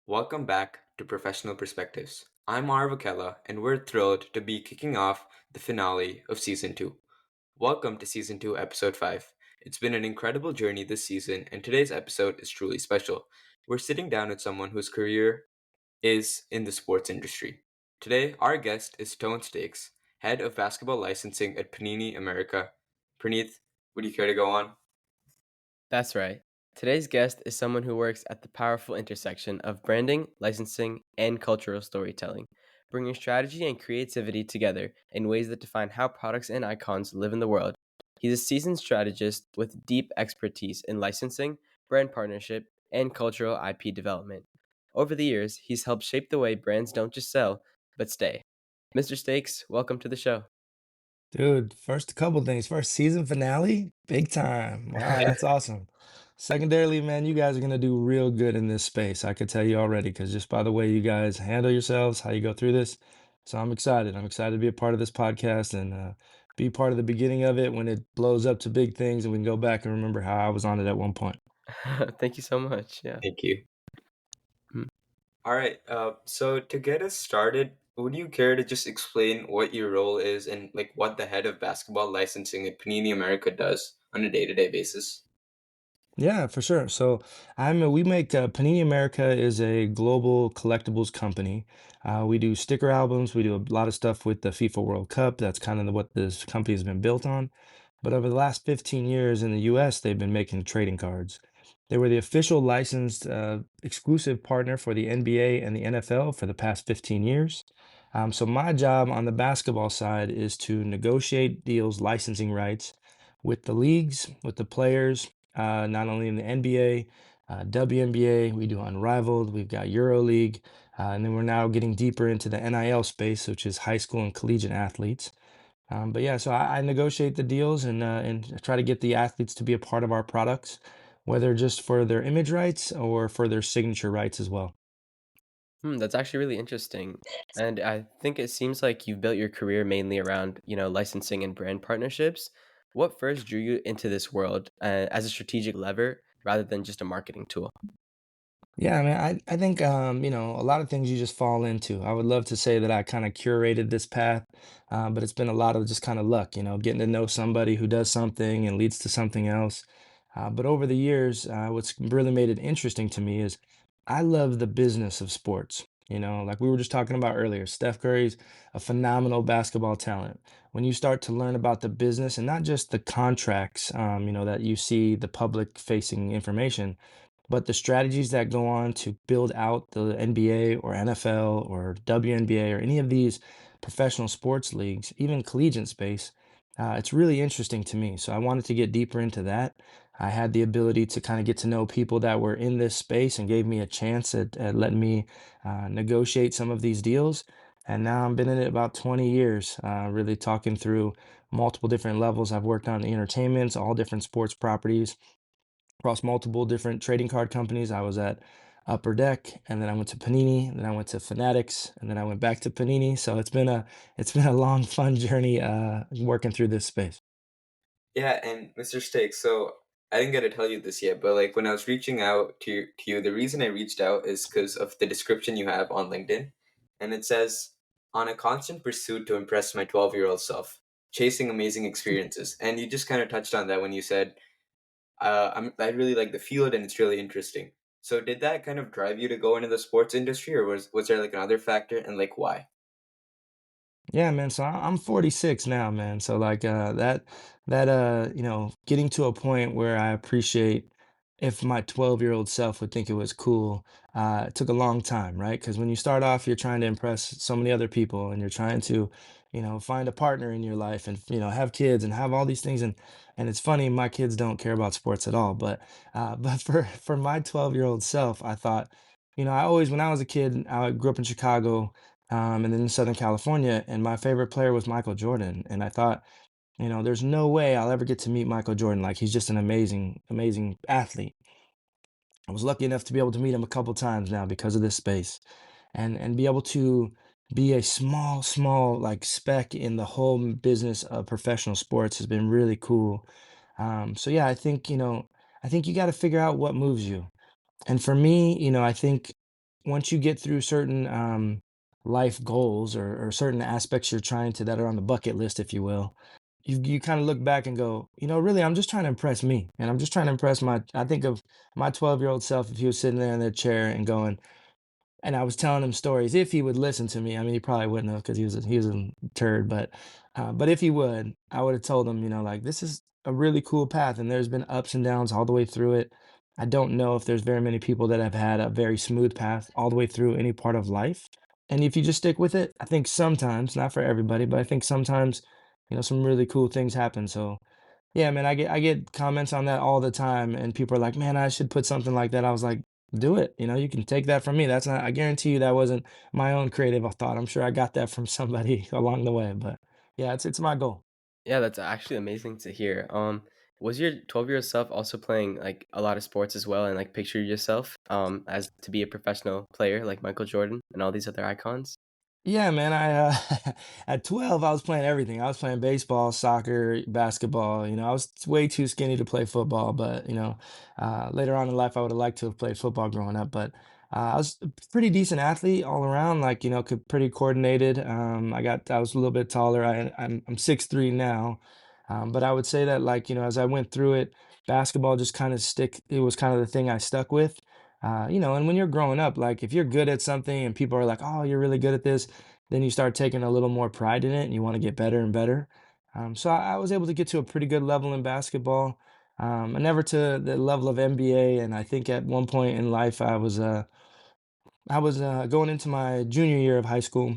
Welcome back to Professional Perspectives. I'm Arvakela, and we're thrilled to be kicking off the finale of Season 2. Welcome to Season 2, Episode 5. It's been an incredible journey this season, and today's episode is truly special. We're sitting down with someone whose career is in the sports industry. Today, our guest is Tone Stakes, Head of Basketball Licensing at Panini America. Praneeth, would you care to go on? That's right. Today's guest is someone who works at the powerful intersection of branding, licensing, and cultural storytelling, bringing strategy and creativity together in ways that define how products and icons live in the world. He's a seasoned strategist with deep expertise in licensing, brand partnership, and cultural IP development. Over the years, he's helped shape the way brands don't just sell, but stay. Mr. Stakes, welcome to the show. Dude, first a couple things. First season finale, big time. Wow, that's awesome. Secondarily, man, you guys are gonna do real good in this space. I could tell you already, because just by the way you guys handle yourselves, how you go through this. So I'm excited. I'm excited to be a part of this podcast and be part of the beginning of it when it blows up to big things and we can go back and remember how I was on it at one point. Thank you so much. Yeah. Thank you. Mm. All right. So to get us started, would you care to just explain what your role is and like what the head of basketball licensing at Panini America does on a day-to-day basis? Yeah, for sure. So we make Panini America is a global collectibles company. We do sticker albums. We do a lot of stuff with the FIFA World Cup. That's kind of what this company has been built on. But over the last 15 years in the US, they've been making trading cards. They were the official licensed exclusive partner for the NBA and the NFL for the past 15 years. So my job on the basketball side is to negotiate deals, licensing rights with the leagues, with the players, not only in the NBA, WNBA, we do Unrivaled, we've got EuroLeague, and then we're now getting deeper into the NIL space, which is high school and collegiate athletes. But yeah, so I negotiate the deals and try to get the athletes to be a part of our products, whether just for their image rights or for their signature rights as well. That's actually really interesting. And I think it seems like you've built your career mainly around, licensing and brand partnerships. What first drew you into this world as a strategic lever rather than just a marketing tool? Yeah, I mean, I think a lot of things you just fall into. I would love to say that I kind of curated this path, but it's been a lot of just kind of luck, getting to know somebody who does something and leads to something else. But over the years, what's really made it interesting to me is I love the business of sports. Like we were just talking about earlier, Steph Curry's a phenomenal basketball talent. When you start to learn about the business and not just the contracts, that you see the public facing information, but the strategies that go on to build out the NBA or NFL or WNBA or any of these professional sports leagues, even collegiate space, it's really interesting to me. So I wanted to get deeper into that. I had the ability to kind of get to know people that were in this space and gave me a chance at letting me negotiate some of these deals. And now I've been in it about 20 years, really talking through multiple different levels. I've worked on the entertainments, all different sports properties across multiple different trading card companies. I was at Upper Deck, and then I went to Panini, and then I went to Fanatics, and then I went back to Panini. So it's been a long, fun journey working through this space. Yeah, and Mr. Stakes, so I didn't get to tell you this yet, but like when I was reaching out to you, the reason I reached out is because of the description you have on LinkedIn. And it says, on a constant pursuit to impress my 12-year-old self, chasing amazing experiences. And you just kind of touched on that when you said, I really like the field and it's really interesting. So did that kind of drive you to go into the sports industry, or was there like another factor, and like why? Yeah, man. So I'm 46 now, man. So like getting to a point where I appreciate if my 12-year-old self would think it was cool, it took a long time, right? Because when you start off, you're trying to impress so many other people and you're trying to, find a partner in your life and, have kids and have all these things. And it's funny, my kids don't care about sports at all. But for my 12-year-old self, I thought, when I was a kid, I grew up in Chicago and then in Southern California. And my favorite player was Michael Jordan. And I thought, there's no way I'll ever get to meet Michael Jordan. Like he's just an amazing, amazing athlete. I was lucky enough to be able to meet him a couple times now because of this space, and be able to be a small like speck in the whole business of professional sports has been really cool. So yeah, I think you got to figure out what moves you. And for me, I think once you get through certain life goals or certain aspects you're trying to that are on the bucket list, if you will, you kind of look back and go, really, I'm just trying to impress me, and I'm just trying to impress my. I think of my 12-year-old self if he was sitting there in their chair and going, and I was telling him stories. If he would listen to me, I mean, he probably wouldn't have because he was a turd. But if he would, I would have told him, like this is a really cool path, and there's been ups and downs all the way through it. I don't know if there's very many people that have had a very smooth path all the way through any part of life. And if you just stick with it, I think sometimes, not for everybody, but I think sometimes, some really cool things happen. So yeah, man, I get comments on that all the time, and people are like, "Man, I should put something like that." I was like, "Do it." You can take that from me. That's not. I guarantee you that wasn't my own creative thought. I'm sure I got that from somebody along the way. But yeah, it's my goal. Yeah, that's actually amazing to hear. Was your 12-year-old self also playing like a lot of sports as well and like picture yourself as to be a professional player like Michael Jordan and all these other icons? Yeah, man. At 12, I was playing everything. I was playing baseball, soccer, basketball. I was way too skinny to play football, but later on in life, I would have liked to have played football growing up. But I was a pretty decent athlete all around. Like pretty coordinated. I was a little bit taller. I'm 6'3" now, but I would say that like as I went through it, basketball just kind of stick. It was kind of the thing I stuck with. And when you're growing up, like if you're good at something and people are like, "Oh, you're really good at this," then you start taking a little more pride in it and you want to get better and better. So I was able to get to a pretty good level in basketball, and never to the level of NBA. And I think at one point in life, I was going into my junior year of high school,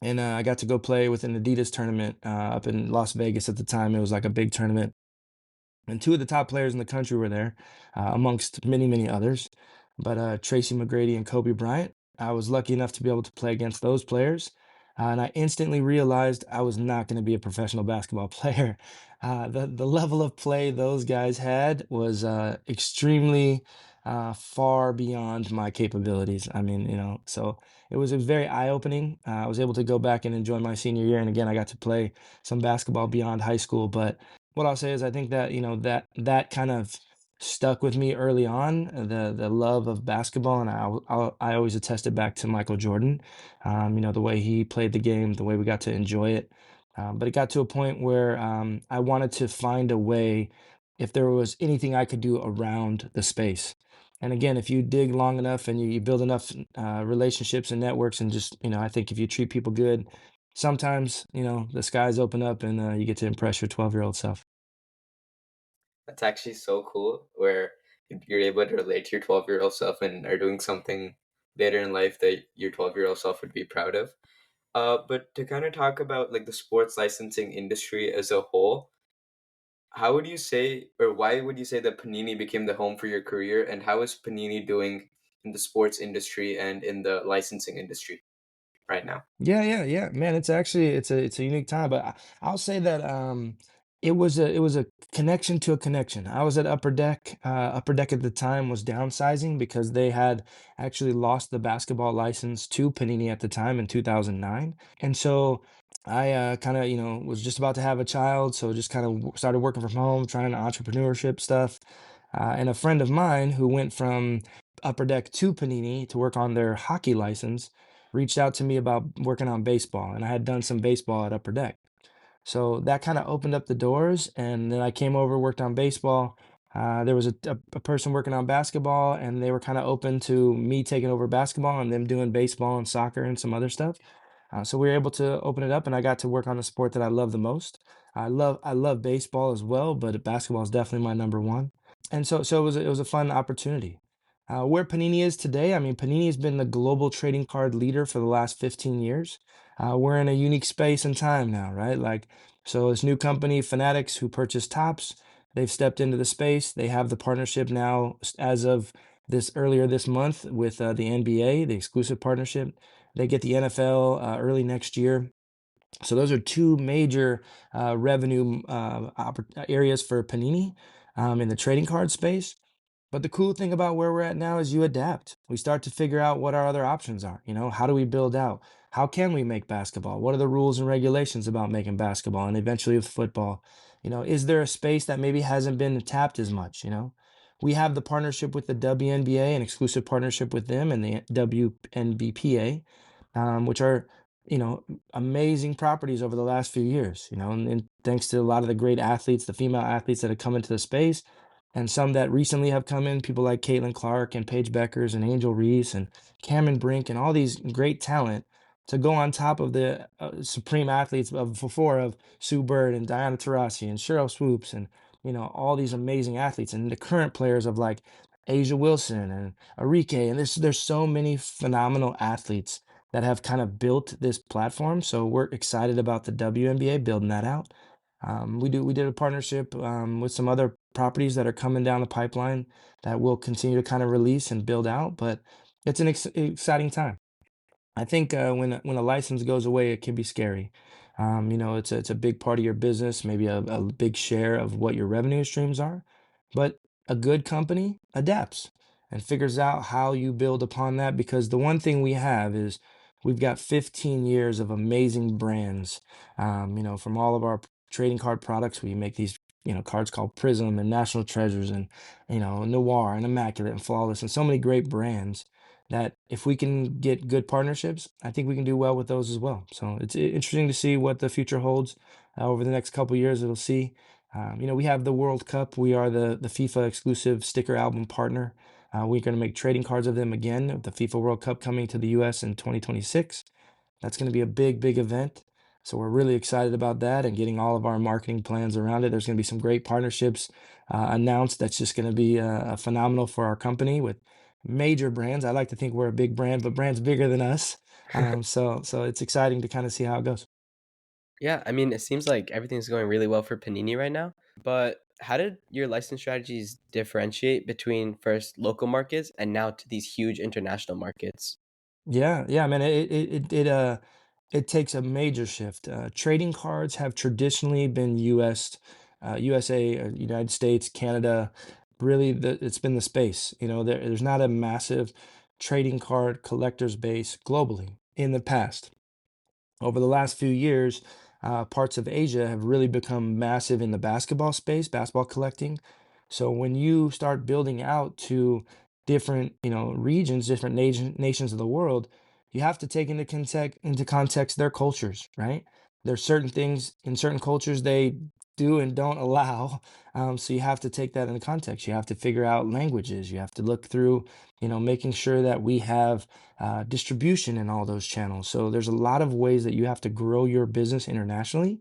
and I got to go play with an Adidas tournament up in Las Vegas at the time. It was like a big tournament and two of the top players in the country were there, amongst many, many others. But Tracy McGrady and Kobe Bryant, I was lucky enough to be able to play against those players. And I instantly realized I was not going to be a professional basketball player. The level of play those guys had was extremely far beyond my capabilities. I mean, so it was very eye opening. I was able to go back and enjoy my senior year, and again, I got to play some basketball beyond high school. But what I'll say is I think that, that kind of stuck with me early on, the love of basketball, and I always attested back to Michael Jordan, the way he played the game, the way we got to enjoy it. But it got to a point where I wanted to find a way if there was anything I could do around the space. And again, if you dig long enough and you build enough relationships and networks, and just, I think if you treat people good, sometimes, the skies open up and you get to impress your 12-year-old self. That's actually so cool where you're able to relate to your 12-year-old self and are doing something later in life that your 12-year-old self would be proud of. But to kind of talk about like the sports licensing industry as a whole, how would you say, or why would you say that Panini became the home for your career, and how is Panini doing in the sports industry and in the licensing industry right now? Yeah, yeah, yeah, man. It's a unique time, but I'll say that it was a connection to a connection. I was at Upper Deck. Upper Deck at the time was downsizing because they had actually lost the basketball license to Panini at the time in 2009, and so I kind of was just about to have a child, so just kind of started working from home, trying entrepreneurship stuff. And a friend of mine who went from Upper Deck to Panini to work on their hockey license reached out to me about working on baseball, and I had done some baseball at Upper Deck. So that kind of opened up the doors, and then I came over, worked on baseball. There was a person working on basketball, and they were kind of open to me taking over basketball and them doing baseball and soccer and some other stuff. So we were able to open it up, and I got to work on the sport that I love the most. I love baseball as well, but basketball is definitely my number one. And so it was a fun opportunity. Where Panini is today, I mean, Panini has been the global trading card leader for the last 15 years. We're in a unique space and time now, right? Like, so this new company, Fanatics, who purchased Tops, they've stepped into the space. They have the partnership now as of this earlier this month with the NBA, the exclusive partnership. They get the NFL early next year. So those are two major revenue areas for Panini in the trading card space. But the cool thing about where we're at now is you adapt. We start to figure out what our other options are. How do we build out? How can we make basketball? What are the rules and regulations about making basketball and eventually with football? Is there a space that maybe hasn't been tapped as much? we have the partnership with the WNBA, an exclusive partnership with them and the WNBPA, which are, you know, amazing properties over the last few years, and thanks to a lot of the great athletes, the female athletes that have come into the space, and some that recently have come in, people like Caitlin Clark and Paige Beckers and Angel Reese and Cameron Brink and all these great talent to go on top of the supreme athletes of before of Sue Bird and Diana Taurasi and Cheryl Swoops and all these amazing athletes and the current players of like Asia Wilson and Arike, and there's so many phenomenal athletes that have kind of built this platform. So we're excited about the WNBA building that out. We did a partnership with some other properties that are coming down the pipeline that we'll continue to kind of release and build out. But it's an exciting time. I think when a license goes away, it can be scary. It's a big part of your business, maybe a big share of what your revenue streams are. But a good company adapts and figures out how you build upon that. Because the one thing we have is we've got 15 years of amazing brands. From all of our trading card products, we make these cards called Prism and National Treasures and Noir and Immaculate and Flawless and so many great brands that if we can get good partnerships, I think we can do well with those as well. So it's interesting to see what the future holds over the next couple of years. It'll see. We have the World Cup. We are the FIFA exclusive sticker album partner. We're going to make trading cards of them again. The FIFA World Cup coming to the U.S. in 2026. That's going to be a big, big event. So we're really excited about that and getting all of our marketing plans around it. There's going to be some great partnerships announced. That's just going to be phenomenal for our company with major brands. I like to think we're a big brand, but brands bigger than us. So it's exciting to kind of see how it goes. Yeah, I mean, it seems like everything's going really well for Panini right now. But how did your license strategies differentiate between first local markets and now to these huge international markets? Yeah, yeah, man. It takes a major shift. Trading cards have traditionally been USA, United States, Canada. Really, it's been the space. There's not a massive trading card collectors base globally in the past. Over the last few years, parts of Asia have really become massive in the basketball space, basketball collecting. So when you start building out to different, regions, different nations of the world, you have to take into context their cultures, right? There's certain things in certain cultures they do and don't allow. So you have to take that into context. You have to figure out languages. You have to look through, making sure that we have distribution in all those channels. So there's a lot of ways that you have to grow your business internationally.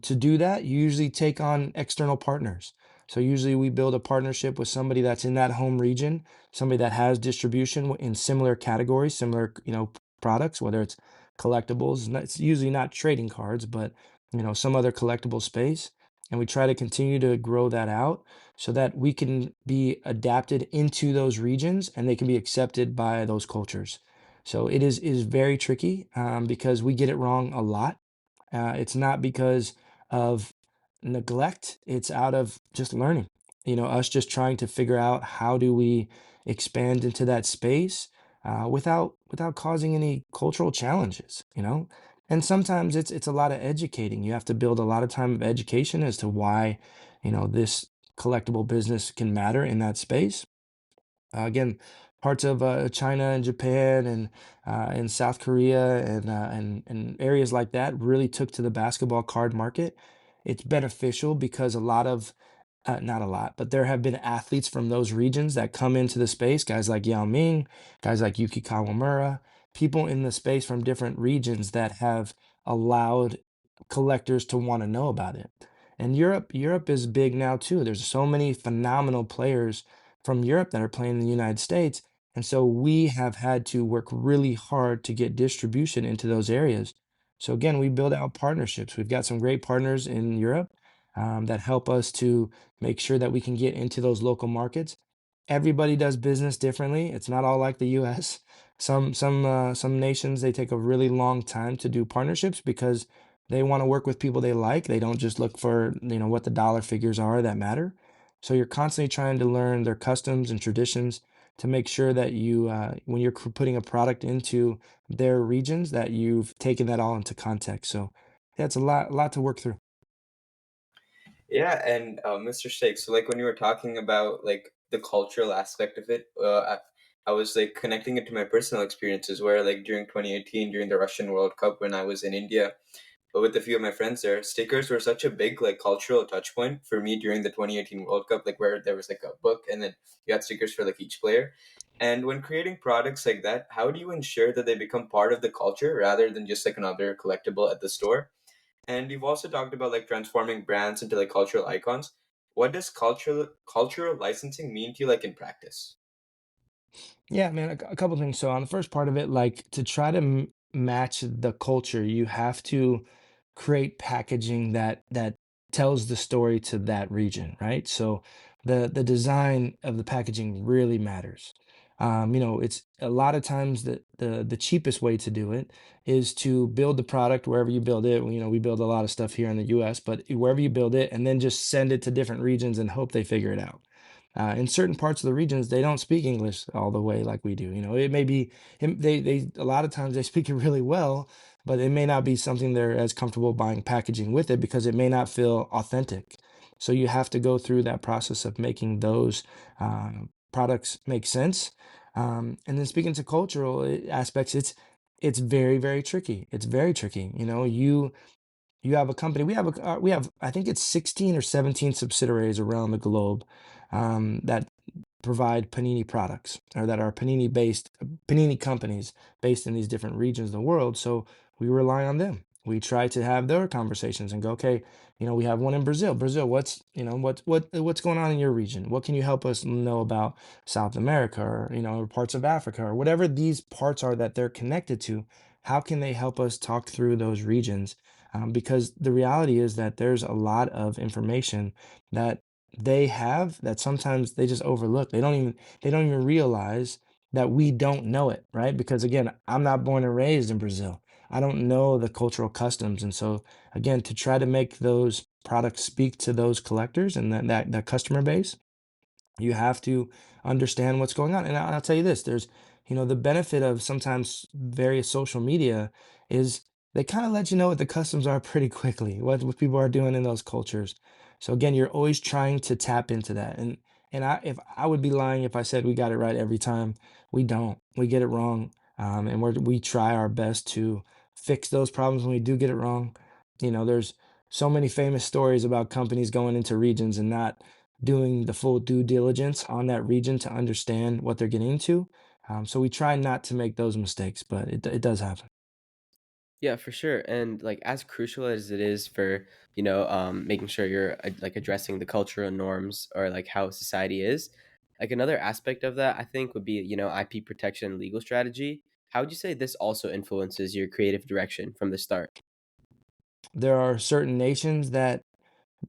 To do that, you usually take on external partners. So usually we build a partnership with somebody that's in that home region, somebody that has distribution in similar categories, similar, products, whether it's collectibles. It's usually not trading cards, but some other collectible space. And we try to continue to grow that out so that we can be adapted into those regions and they can be accepted by those cultures. So it is very tricky because we get it wrong a lot. It's not because of neglect, it's out of just learning. Us just trying to figure out how do we expand into that space without causing any cultural challenges, And sometimes it's a lot of educating. You have to build a lot of time of education as to why, this collectible business can matter in that space. Again, parts of China and Japan and South Korea and areas like that really took to the basketball card market. It's beneficial because a lot of not a lot, but there have been athletes from those regions that come into the space, guys like Yao Ming, guys like Yuki Kawamura, people in the space from different regions that have allowed collectors to want to know about it. And Europe is big now too. There's so many phenomenal players from Europe that are playing in the United States. And so we have had to work really hard to get distribution into those areas. So again, we build out partnerships. We've got some great partners in Europe that help us to make sure that we can get into those local markets. Everybody does business differently. It's not all like the US. Some nations they take a really long time to do partnerships because they want to work with people they like. They don't just look for, what the dollar figures are that matter. So you're constantly trying to learn their customs and traditions to make sure that you, when you're putting a product into their regions, that you've taken that all into context. So yeah, it's a lot to work through. Yeah, and Mr. Shake, so like when you were talking about like the cultural aspect of it. I was like connecting it to my personal experiences where like during 2018 during the Russian World Cup when I was in India, but with a few of my friends there, stickers were such a big like cultural touch point for me during the 2018 World Cup, like where there was like a book and then you had stickers for like each player. And when creating products like that, how do you ensure that they become part of the culture rather than just like another collectible at the store? And you've also talked about like transforming brands into like cultural icons. What does cultural licensing mean to you like in practice? Yeah, man, a couple things. So on the first part of it, like to try to match the culture, you have to create packaging that tells the story to that region, right? So the design of the packaging really matters. It's a lot of times the cheapest way to do it is to build the product wherever you build it. We build a lot of stuff here in the U.S., but wherever you build it, and then just send it to different regions and hope they figure it out. In certain parts of the regions, they don't speak English all the way like we do. It may be they a lot of times they speak it really well, but it may not be something they're as comfortable buying packaging with it because it may not feel authentic. So you have to go through that process of making those products make sense. And then speaking to cultural aspects, it's very, very tricky. It's very tricky. You have a company. We have I think it's 16 or 17 subsidiaries around the globe that provide Panini products or that are Panini companies based in these different regions of the world. So we rely on them. We try to have their conversations and go, okay, we have one in Brazil. Brazil, what's going on in your region? What can you help us know about South America or or parts of Africa or whatever these parts are that they're connected to? How can they help us talk through those regions? Because the reality is that there's a lot of information that they have that sometimes they just overlook. They don't even realize that we don't know it, right? Because again, I'm not born and raised in Brazil. I don't know the cultural customs. And so again, to try to make those products speak to those collectors and that customer base, you have to understand what's going on. And I'll tell you this, the benefit of sometimes various social media is they kind of let you know what the customs are pretty quickly, what people are doing in those cultures. So again, you're always trying to tap into that. And if I would be lying if I said we got it right every time. We don't. We get it wrong. And we try our best to fix those problems when we do get it wrong. There's so many famous stories about companies going into regions and not doing the full due diligence on that region to understand what they're getting into. So we try not to make those mistakes, but it does happen. Yeah, for sure. And like as crucial as it is for, making sure you're like addressing the cultural norms or like how society is, like another aspect of that I think would be, IP protection and legal strategy. How would you say this also influences your creative direction from the start? There are certain nations that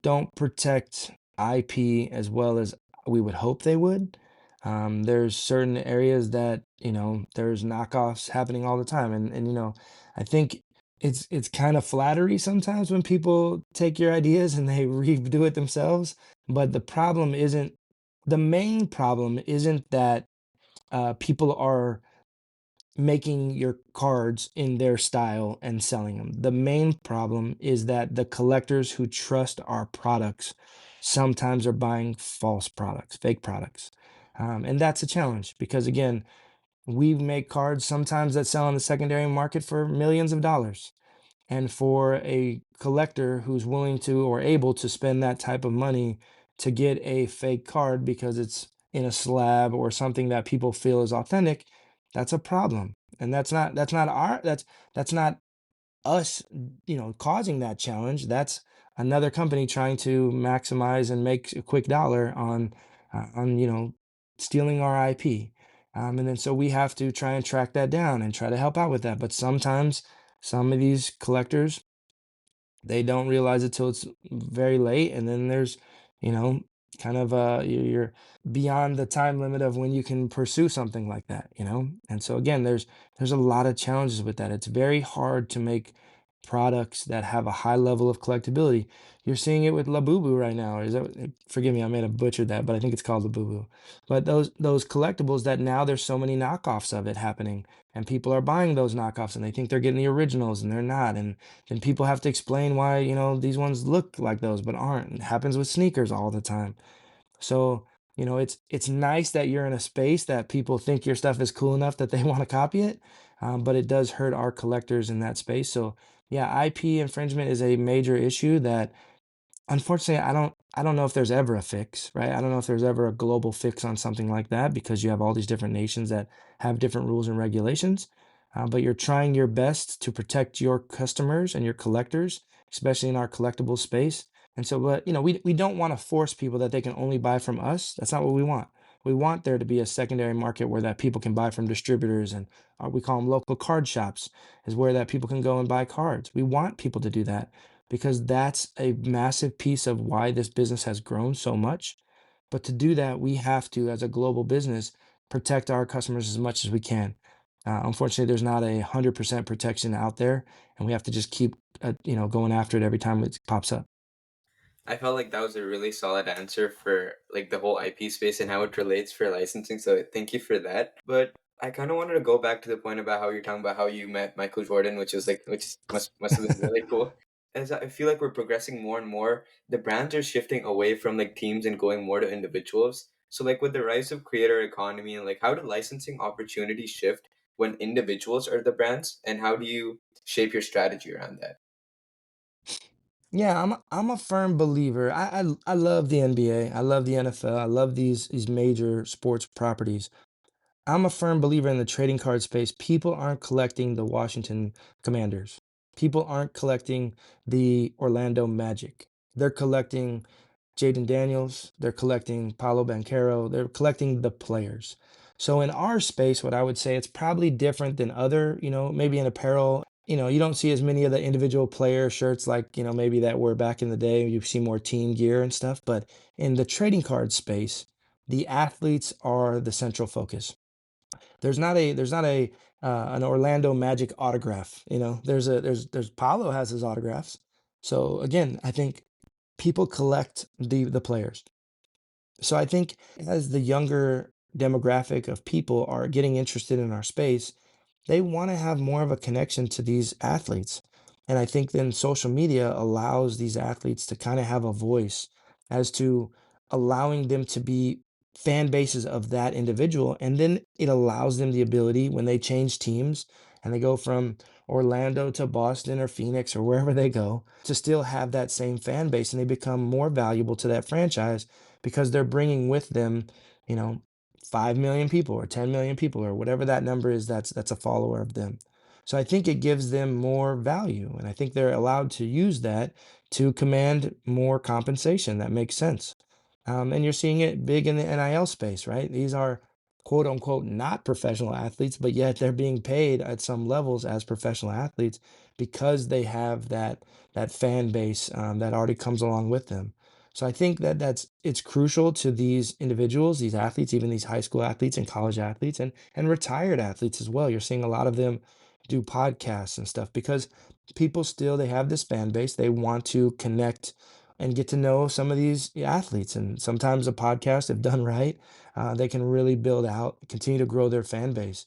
don't protect IP as well as we would hope they would. There's certain areas that, there's knockoffs happening all the time. And I think it's kind of flattery sometimes when people take your ideas and they redo it themselves. But the main problem isn't that people are making your cards in their style and selling them. The main problem is that the collectors who trust our products sometimes are buying false products, fake products. And that's a challenge because, again, we make cards sometimes that sell on the secondary market for millions of dollars. And for a collector who's willing to or able to spend that type of money to get a fake card because it's in a slab or something that people feel is authentic, that's a problem. And that's not us, causing that challenge. That's another company trying to maximize and make a quick dollar on stealing our IP. And then so we have to try and track that down and try to help out with that. But sometimes some of these collectors they don't realize it till it's very late, and then there's, you know, kind of you're beyond the time limit of when you can pursue something like that. And so again, there's a lot of challenges with that. It's very hard to make products that have a high level of collectability. You're seeing it with Labubu right now. Is that, forgive me, I may have butchered that, but I think it's called Labubu. But those collectibles that now there's so many knockoffs of it happening, and people are buying those knockoffs, and they think they're getting the originals, and they're not. And then people have to explain why, these ones look like those but aren't. It happens with sneakers all the time. So You know, it's nice that you're in a space that people think your stuff is cool enough that they want to copy it, but it does hurt our collectors in that space. So yeah, IP infringement is a major issue that unfortunately, I don't know if there's ever a fix, right? I don't know if there's ever a global fix on something like that because you have all these different nations that have different rules and regulations. But you're trying your best to protect your customers and your collectors, especially in our collectible space. And so, but we don't want to force people that they can only buy from us. That's not what we want. We want there to be a secondary market where that people can buy from distributors and we call them local card shops, is where that people can go and buy cards. We want people to do that because that's a massive piece of why this business has grown so much. But to do that, we have to, as a global business, protect our customers as much as we can. Unfortunately, there's not 100% protection out there, and we have to just keep, going after it every time it pops up. I felt like that was a really solid answer for like the whole IP space and how it relates for licensing. So thank you for that. But I kind of wanted to go back to the point about how you're talking about how you met Michael Jordan, which must have been really cool. As I feel like we're progressing more and more, the brands are shifting away from like teams and going more to individuals. So like with the rise of creator economy and like how do licensing opportunities shift when individuals are the brands, and how do you shape your strategy around that? Yeah, I'm a firm believer. I love the NBA. I love the NFL. I love these major sports properties. I'm a firm believer in the trading card space. People aren't collecting the Washington Commanders. People aren't collecting the Orlando Magic. They're collecting Jaden Daniels. They're collecting Paulo Banchero. They're collecting the players. So in our space, what I would say it's probably different than other, maybe in apparel. You don't see as many of the individual player shirts like, maybe that were back in the day. You see more team gear and stuff. But in the trading card space, the athletes are the central focus. There's not a an Orlando Magic autograph. There's Paolo has his autographs. So again, I think people collect the players. So I think as the younger demographic of people are getting interested in our space, they want to have more of a connection to these athletes. And I think then social media allows these athletes to kind of have a voice as to allowing them to be fan bases of that individual. And then it allows them the ability when they change teams and they go from Orlando to Boston or Phoenix or wherever they go to still have that same fan base and they become more valuable to that franchise because they're bringing with them, you know, 5 million people or 10 million people or whatever that number is that's a follower of them. So I think it gives them more value and I think they're allowed to use that to command more compensation that makes sense. And you're seeing it big in the NIL space, right? These are quote unquote not professional athletes, but yet they're being paid at some levels as professional athletes because they have that fan base that already comes along with them. So I think that it's crucial to these individuals, these athletes, even these high school athletes and college athletes and retired athletes as well. You're seeing a lot of them do podcasts and stuff because people still they have this fan base. They want to connect and get to know some of these athletes. And sometimes a podcast, if done right, they can really build out, continue to grow their fan base.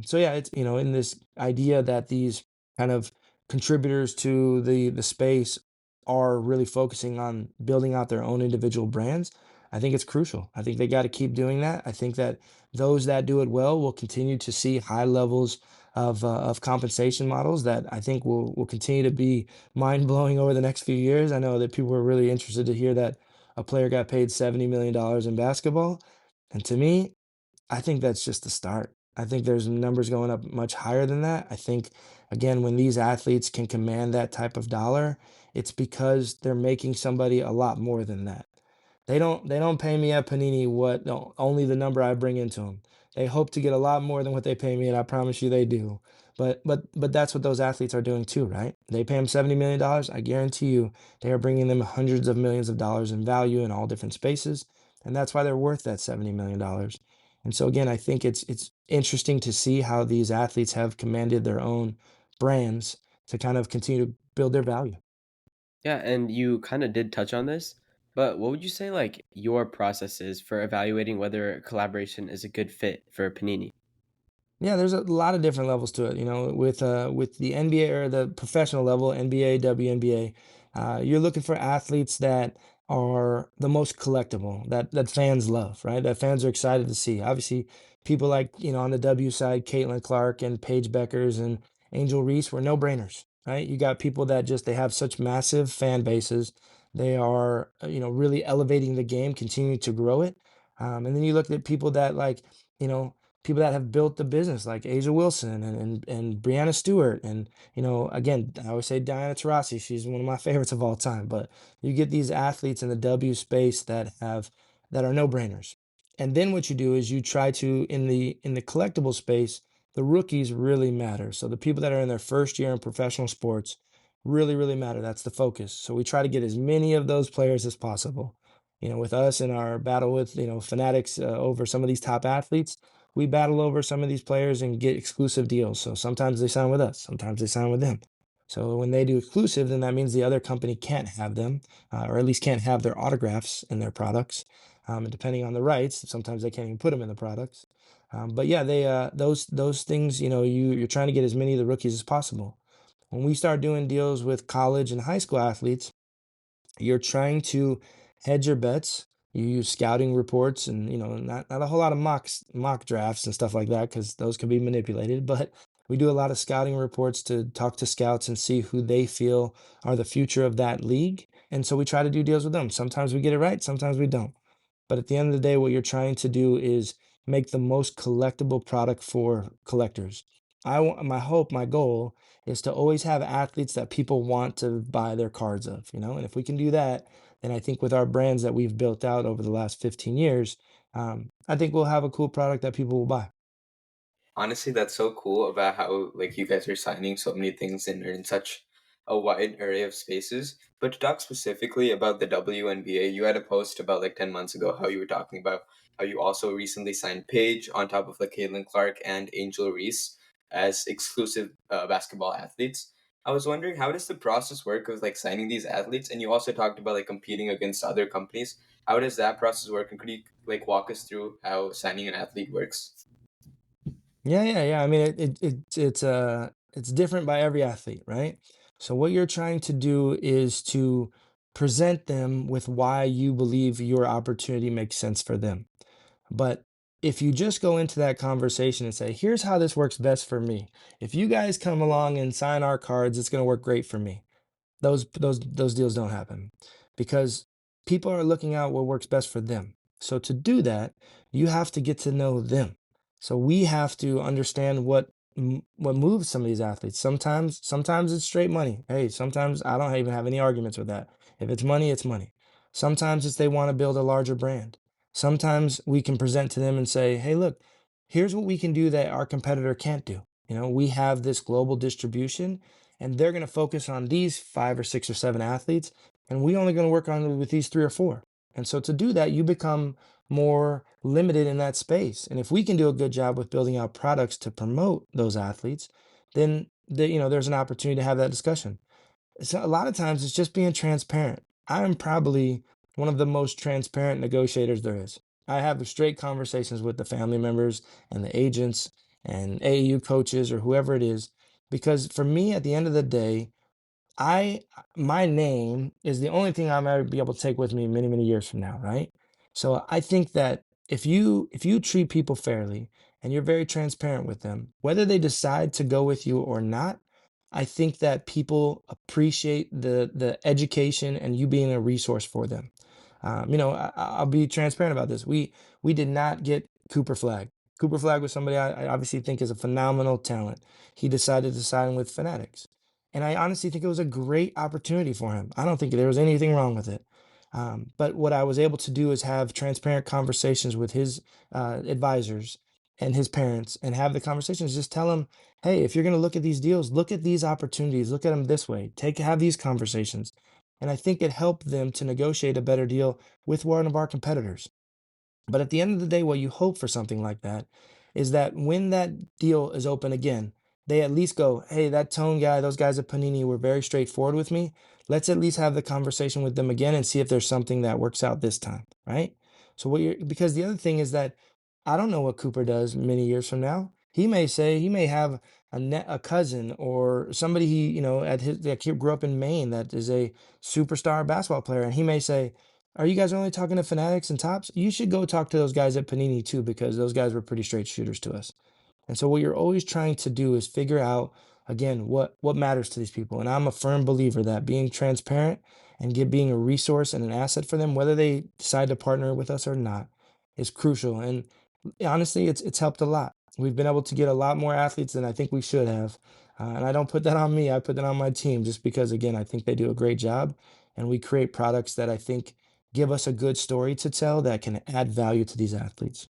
So yeah, it's in this idea that these kind of contributors to the space are really focusing on building out their own individual brands. I think it's crucial. I think they got to keep doing that. I think that those that do it well will continue to see high levels of compensation models that I think will continue to be mind blowing over the next few years. I know that people are really interested to hear that a player got paid $70 million in basketball, and to me, I think that's just the start. I think there's numbers going up much higher than that. I think, again, when these athletes can command that type of dollar, it's because they're making somebody a lot more than that. They don't pay me at Panini what no, only the number I bring into them. They hope to get a lot more than what they pay me, and I promise you they do. But that's what those athletes are doing too, right? They pay them $70 million. I guarantee you, they are bringing them hundreds of millions of dollars in value in all different spaces, and that's why they're worth that $70 million. And so again, I think it's interesting to see how these athletes have commanded their own brands to kind of continue to build their value. Yeah, and you kind of did touch on this, but what would you say like your process is for evaluating whether a collaboration is a good fit for Panini? Yeah, there's a lot of different levels to it. With the NBA or the professional level, NBA, WNBA, you're looking for athletes that are the most collectible that fans love, right? That fans are excited to see. Obviously, people like, on the W side, Caitlin Clark and Paige Beckers and Angel Reese were no brainers, right? You got people that just they have such massive fan bases. They are, really elevating the game, continuing to grow it. And then you look at people that like, you know, people that have built the business like Asia Wilson and Brianna Stewart. And, again, I always say Diana Taurasi, she's one of my favorites of all time. But you get these athletes in the W space that are no-brainers. And then what you do is you try to in the collectible space, the rookies really matter. So the people that are in their first year in professional sports really, really matter. That's the focus. So we try to get as many of those players as possible. With us in our battle with, Fanatics over some of these top athletes, we battle over some of these players and get exclusive deals. So sometimes they sign with us, sometimes they sign with them. So when they do exclusive, then that means the other company can't have them, or at least can't have their autographs in their products. And depending on the rights, sometimes they can't even put them in the products. But yeah, they those things, you're trying to get as many of the rookies as possible. When we start doing deals with college and high school athletes, you're trying to hedge your bets. You use scouting reports and, not a whole lot of mock drafts and stuff like that because those can be manipulated. But we do a lot of scouting reports to talk to scouts and see who they feel are the future of that league. And so we try to do deals with them. Sometimes we get it right, sometimes we don't. But at the end of the day, what you're trying to do is make the most collectible product for collectors. My hope, my goal is to always have athletes that people want to buy their cards of, and if we can do that, then I think with our brands that we've built out over the last 15 years, I think we'll have a cool product that people will buy. Honestly, that's so cool about how like you guys are signing so many things and are in such a wide array of spaces. But to talk specifically about the WNBA, you had a post about like 10 months ago how you were talking about how you also recently signed Paige on top of like Caitlin Clark and Angel Reese as exclusive basketball athletes. I was wondering, how does the process work of like signing these athletes? And you also talked about like competing against other companies. How does that process work? And could you like walk us through how signing an athlete works? Yeah, yeah, yeah. I mean, it's different by every athlete, right? So what you're trying to do is to present them with why you believe your opportunity makes sense for them. But if you just go into that conversation and say, here's how this works best for me. If you guys come along and sign our cards, it's going to work great for me. Those deals don't happen because people are looking out what works best for them. So to do that, you have to get to know them. So we have to understand what moves some of these athletes. Sometimes it's straight money. Hey, sometimes I don't even have any arguments with that. If it's money, it's money. Sometimes it's they want to build a larger brand. Sometimes we can present to them and say, "Hey, look, here's what we can do that our competitor can't do. We have this global distribution and they're going to focus on these 5 or 6 or 7 athletes, and we only going to work on with these 3 or 4. And so to do that, you become more limited in that space. And if we can do a good job with building out products to promote those athletes, then there's an opportunity to have that discussion. So a lot of times it's just being transparent. I am probably one of the most transparent negotiators there is. I have straight conversations with the family members and the agents and AAU coaches or whoever it is, because for me, at the end of the day, I my name is the only thing I'm ever be able to take with me many, many years from now, right? So I think that if you treat people fairly and you're very transparent with them, whether they decide to go with you or not, I think that people appreciate the education and you being a resource for them. I'll be transparent about this. We did not get Cooper Flag. Cooper Flag was somebody I obviously think is a phenomenal talent. He decided to sign with Fanatics. And I honestly think it was a great opportunity for him. I don't think there was anything wrong with it. But what I was able to do is have transparent conversations with his advisors and his parents and have the conversations. Just tell him, hey, if you're going to look at these deals, look at these opportunities, look at them this way, have these conversations. And I think it helped them to negotiate a better deal with one of our competitors. But at the end of the day, what you hope for something like that is that when that deal is open again, they at least go, hey, that Tone guy, those guys at Panini were very straightforward with me. Let's at least have the conversation with them again and see if there's something that works out this time, right? So because the other thing is that I don't know what Cooper does many years from now. He may have a cousin or somebody at his that grew up in Maine that is a superstar basketball player, and he may say, are you guys only talking to Fanatics and Tops? You should go talk to those guys at Panini too, because those guys were pretty straight shooters to us. And so what you're always trying to do is figure out again what matters to these people. And I'm a firm believer that being transparent and being a resource and an asset for them, whether they decide to partner with us or not, is crucial. And honestly, it's helped a lot. We've been able to get a lot more athletes than I think we should have. And I don't put that on me. I put that on my team just because, again, I think they do a great job. And we create products that I think give us a good story to tell that can add value to these athletes.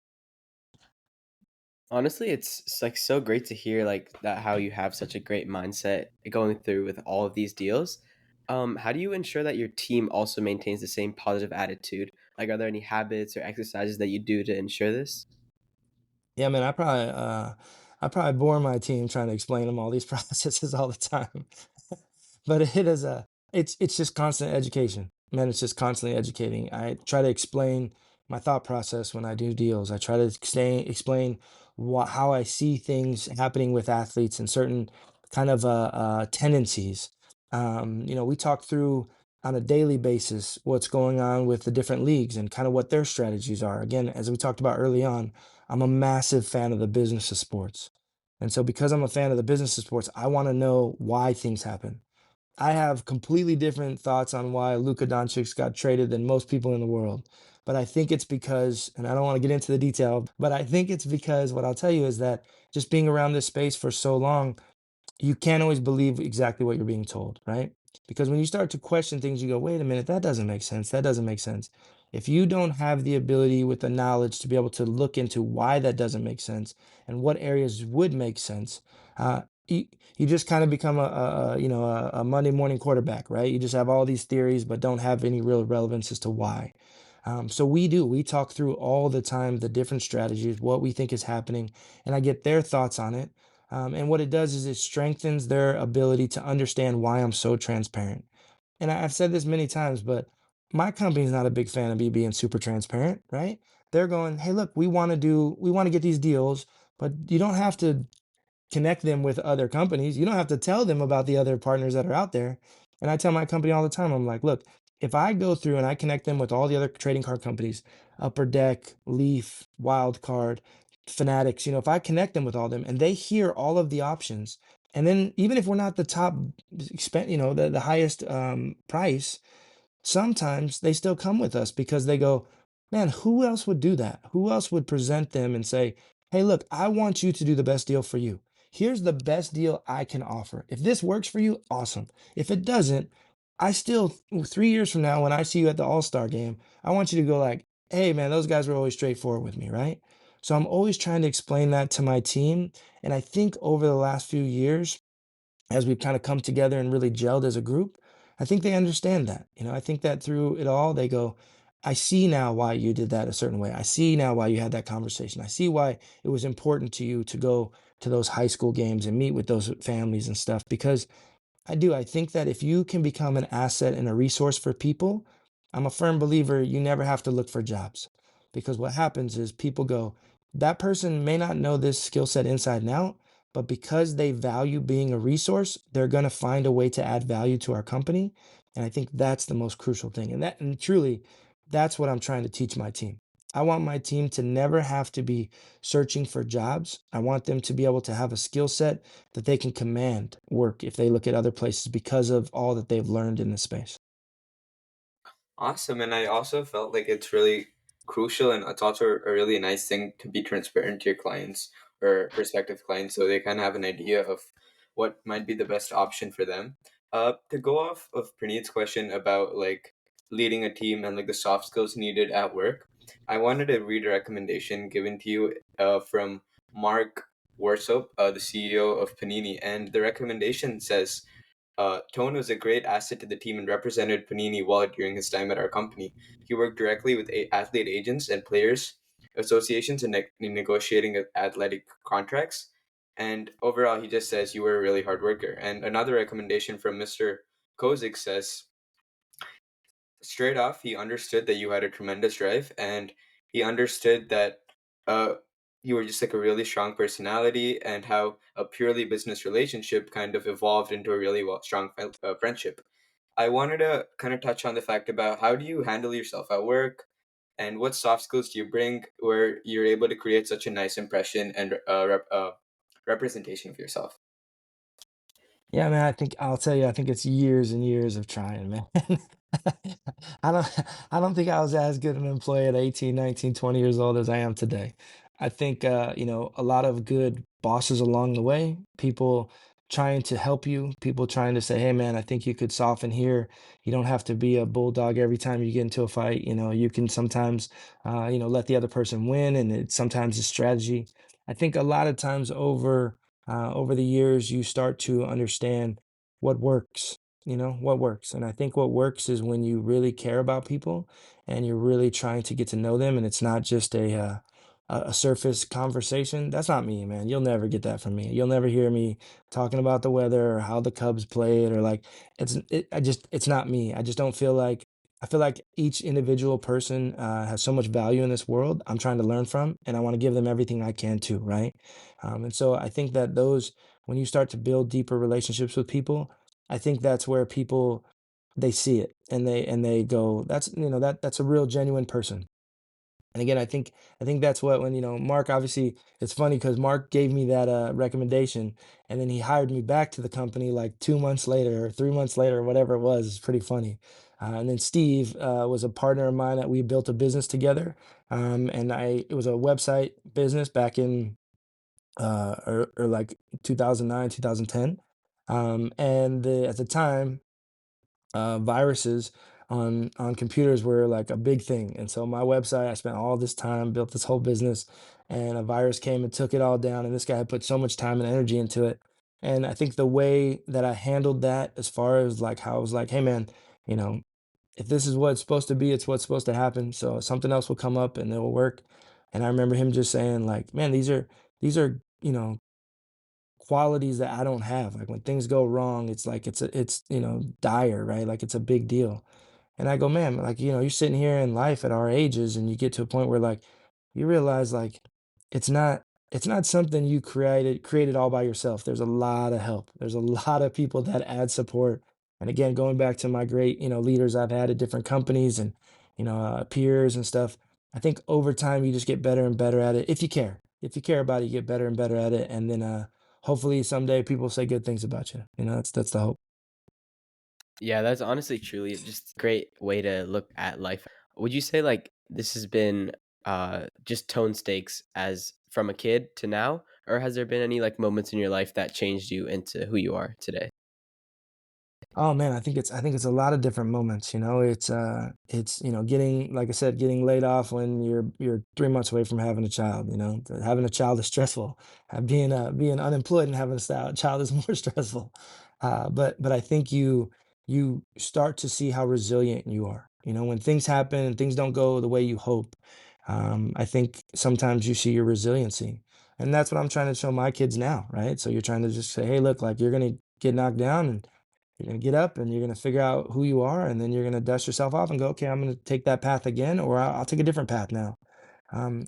Honestly, it's like so great to hear like that how you have such a great mindset going through with all of these deals. How do you ensure that your team also maintains the same positive attitude? Like, are there any habits or exercises that you do to ensure this? Yeah, man, I probably bore my team trying to explain them all these processes all the time. But it is it's just constant education. Man, it's just constantly educating. I try to explain my thought process when I do deals. I try to explain how I see things happening with athletes and certain kind of tendencies. We talk through on a daily basis what's going on with the different leagues and kind of what their strategies are. Again, as we talked about early on, I'm a massive fan of the business of sports. And so because I'm a fan of the business of sports, I want to know why things happen. I have completely different thoughts on why Luka Doncic got traded than most people in the world. But I think it's because, and I don't want to get into the detail, but I think it's because what I'll tell you is that just being around this space for so long, you can't always believe exactly what you're being told, right? Because when you start to question things, you go, wait a minute, that doesn't make sense. That doesn't make sense. If you don't have the ability with the knowledge to be able to look into why that doesn't make sense and what areas would make sense, you just kind of become a Monday morning quarterback, right? You just have all these theories, but don't have any real relevance as to why. So we talk through all the time the different strategies, what we think is happening, and I get their thoughts on it. And what it does is it strengthens their ability to understand why I'm so transparent. And I've said this many times, but my company's not a big fan of me being super transparent, right? They're going, hey, look, we want to get these deals, but you don't have to connect them with other companies. You don't have to tell them about the other partners that are out there. And I tell my company all the time, I'm like, look, if I go through and I connect them with all the other trading card companies, Upper Deck, Leaf, Wildcard, Fanatics, if I connect them with all them and they hear all of the options, and then even if we're not the top, the highest price, sometimes they still come with us because they go, man, who else would do that? Who else would present them and say, hey, look, I want you to do the best deal for you. Here's the best deal I can offer. If this works for you, awesome. If it doesn't, I still, 3 years from now, when I see you at the All Star game, I want you to go like, hey, man, those guys were always straightforward with me, right? So I'm always trying to explain that to my team. And I think over the last few years, as we've kind of come together and really gelled as a group, I think they understand that. I think that through it all, they go, I see now why you did that a certain way. I see now why you had that conversation. I see why it was important to you to go to those high school games and meet with those families and stuff because I do. I think that if you can become an asset and a resource for people, I'm a firm believer you never have to look for jobs. Because what happens is people go, that person may not know this skill set inside and out, but because they value being a resource, they're going to find a way to add value to our company. And I think that's the most crucial thing. And truly, that's what I'm trying to teach my team. I want my team to never have to be searching for jobs. I want them to be able to have a skill set that they can command work if they look at other places because of all that they've learned in this space. Awesome. And I also felt like it's really crucial and it's also a really nice thing to be transparent to your clients or prospective clients so they kind of have an idea of what might be the best option for them. To go off of Praneet's question about like leading a team and like the soft skills needed at work, I wanted to read a recommendation given to you from Mark Warsop, the CEO of Panini. And the recommendation says, Tone was a great asset to the team and represented Panini well during his time at our company. He worked directly with athlete agents and players associations in negotiating athletic contracts. And overall, he just says you were a really hard worker. And another recommendation from Mr. Kozik says, straight off, he understood that you had a tremendous drive, and he understood that uh, you were just like a really strong personality, and how a purely business relationship kind of evolved into a really strong friendship. I wanted to kind of touch on the fact about how do you handle yourself at work, and what soft skills do you bring where you're able to create such a nice impression and representation of yourself. Yeah, man, I think I'll tell you, I think it's years and years of trying, man. I don't I don't think I was as good an employee at 18, 19, 20 years old as I am today. I think a lot of good bosses along the way, people trying to help you, people trying to say, "Hey man, I think you could soften here. You don't have to be a bulldog every time you get into a fight. You can sometimes let the other person win and it sometimes it's strategy." I think a lot of times over the years, you start to understand what works, what works. And I think what works is when you really care about people and you're really trying to get to know them, and it's not just a surface conversation. That's not me, man. You'll never get that from me. You'll never hear me talking about the weather or how the Cubs played or like it's not me. I just don't feel like I feel like each individual person has so much value in this world. I'm trying to learn from, and I want to give them everything I can too, right? And so I think that when you start to build deeper relationships with people, I think that's where people they see it and they go, that's a real genuine person. And again, I think that's what when Mark obviously it's funny because Mark gave me that recommendation and then he hired me back to the company like 2 months later or 3 months later or whatever it was. It's pretty funny. And then Steve was a partner of mine that we built a business together. And I it was a website business back in or like 2009, 2010. At the time, viruses on computers were like a big thing. And so my website, I spent all this time, built this whole business, and a virus came and took it all down. And this guy had put so much time and energy into it. And I think the way that I handled that, as far as like how I was like, hey man, you know, if this is what it's supposed to be, it's what's supposed to happen. So something else will come up and it will work. And I remember him just saying, like, man, these are qualities that I don't have. Like when things go wrong, it's like it's dire, right? Like it's a big deal. And I go, man, like, you're sitting here in life at our ages and you get to a point where like you realize like it's not it's not something you created all by yourself. There's a lot of help. There's a lot of people that add support. And again, going back to my great, leaders I've had at different companies and, peers and stuff, I think over time you just get better and better at it if you care. If you care about it, you get better and better at it. And then hopefully someday people say good things about you. That's the hope. Yeah, that's honestly truly just a great way to look at life. Would you say like this has been just tone stakes as from a kid to now, or has there been any like moments in your life that changed you into who you are today? Oh man, I think it's a lot of different moments, It's, getting like I said, getting laid off when you're 3 months away from having a child, Having a child is stressful. Being unemployed and having child is more stressful. But I think you start to see how resilient you are. When things happen and things don't go the way you hope, I think sometimes you see your resiliency. And that's what I'm trying to show my kids now, right? So you're trying to just say, hey, look, like you're gonna get knocked down and you're gonna get up and you're gonna figure out who you are, and then you're gonna dust yourself off and go, okay, I'm gonna take that path again, or I'll take a different path now.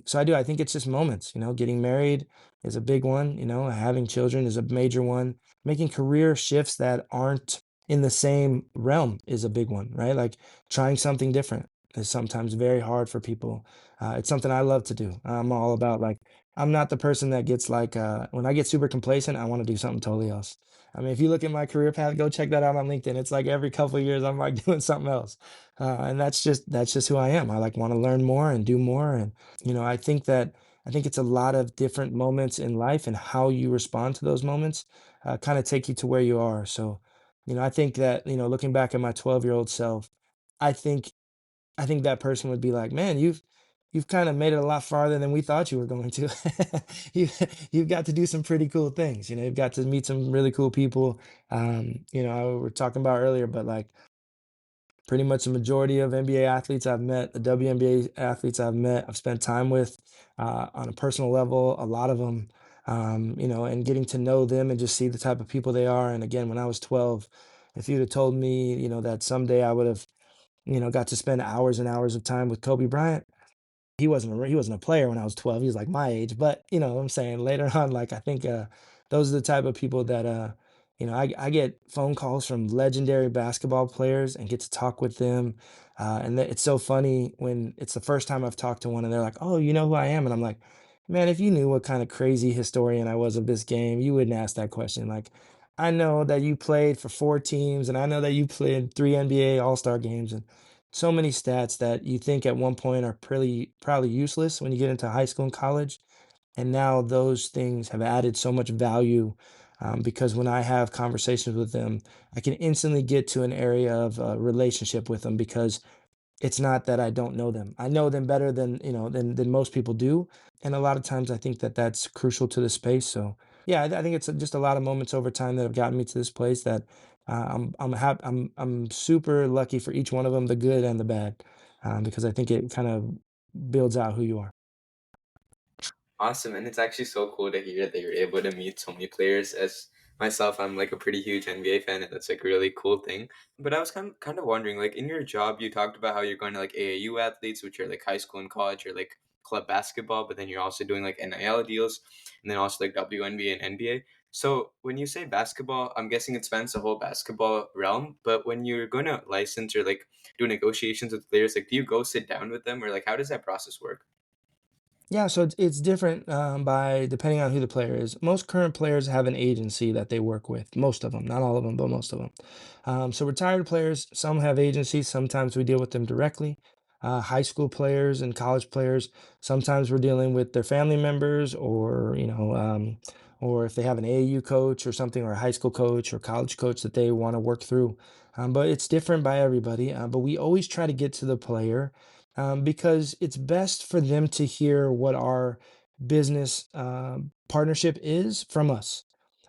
So I do. I think it's just moments. Getting married is a big one. Having children is a major one. Making career shifts that aren't in the same realm is a big one, right? Like trying something different is sometimes very hard for people. It's something I love to do. I'm all about like I'm not the person that gets like when I get super complacent, I want to do something totally else. I mean, if you look at my career path, go check that out on LinkedIn. It's like every couple of years I'm like doing something else, and that's just who I am. I like want to learn more and do more, and I think it's a lot of different moments in life and how you respond to those moments kind of take you to where you are. So, I think that, looking back at my 12-year-old self, I think I think that person would be like, "Man, you've kind of made it a lot farther than we thought you were going to. You you've got to do some pretty cool things. You've got to meet some really cool people. We were talking about earlier, but like pretty much the majority of NBA athletes I've met, the WNBA athletes I've met, I've spent time with on a personal level, a lot of them, and getting to know them and just see the type of people they are. And again, when I was 12, if you'd have told me, that someday I would have, got to spend hours and hours of time with Kobe Bryant, he wasn't a player when I was 12. He was like my age, but what I'm saying later on, like I think those are the type of people that I get phone calls from legendary basketball players and get to talk with them. It's so funny when it's the first time I've talked to one and they're like, "Oh, you know who I am?" And I'm like, "Man, if you knew what kind of crazy historian I was of this game, you wouldn't ask that question." Like, I know that you played for 4 teams and I know that you played 3 NBA All-Star games and so many stats that you think at one point are pretty probably useless when you get into high school and college. And now those things have added so much value because when I have conversations with them, I can instantly get to an area of relationship with them because it's not that I don't know them. I know them better than than most people do, and a lot of times I think that that's crucial to the space. So yeah, I think it's just a lot of moments over time that have gotten me to this place that I'm super lucky for each one of them, the good and the bad, because I think it kind of builds out who you are. Awesome, and it's actually so cool to hear that you're able to meet so many players. As myself, I'm like a pretty huge NBA fan, and that's like a really cool thing. But I was kind of wondering, like in your job, you talked about how you're going to like AAU athletes, which are like high school and college, or like club basketball, but then you're also doing like NIL deals, and then also like WNBA and NBA. So when you say basketball, I'm guessing it spans the whole basketball realm. But when you're going to license or like do negotiations with players, like do you go sit down with them, or like how does that process work? Yeah, so it's different by depending on who the player is. Most current players have an agency that they work with. Most of them, not all of them, but most of them. So retired players, some have agencies. Sometimes we deal with them directly. High school players and college players, sometimes we're dealing with their family members, or or if they have an AAU coach or something, or a high school coach or college coach that they want to work through. But it's different by everybody. But we always try to get to the player because it's best for them to hear what our business partnership is from us.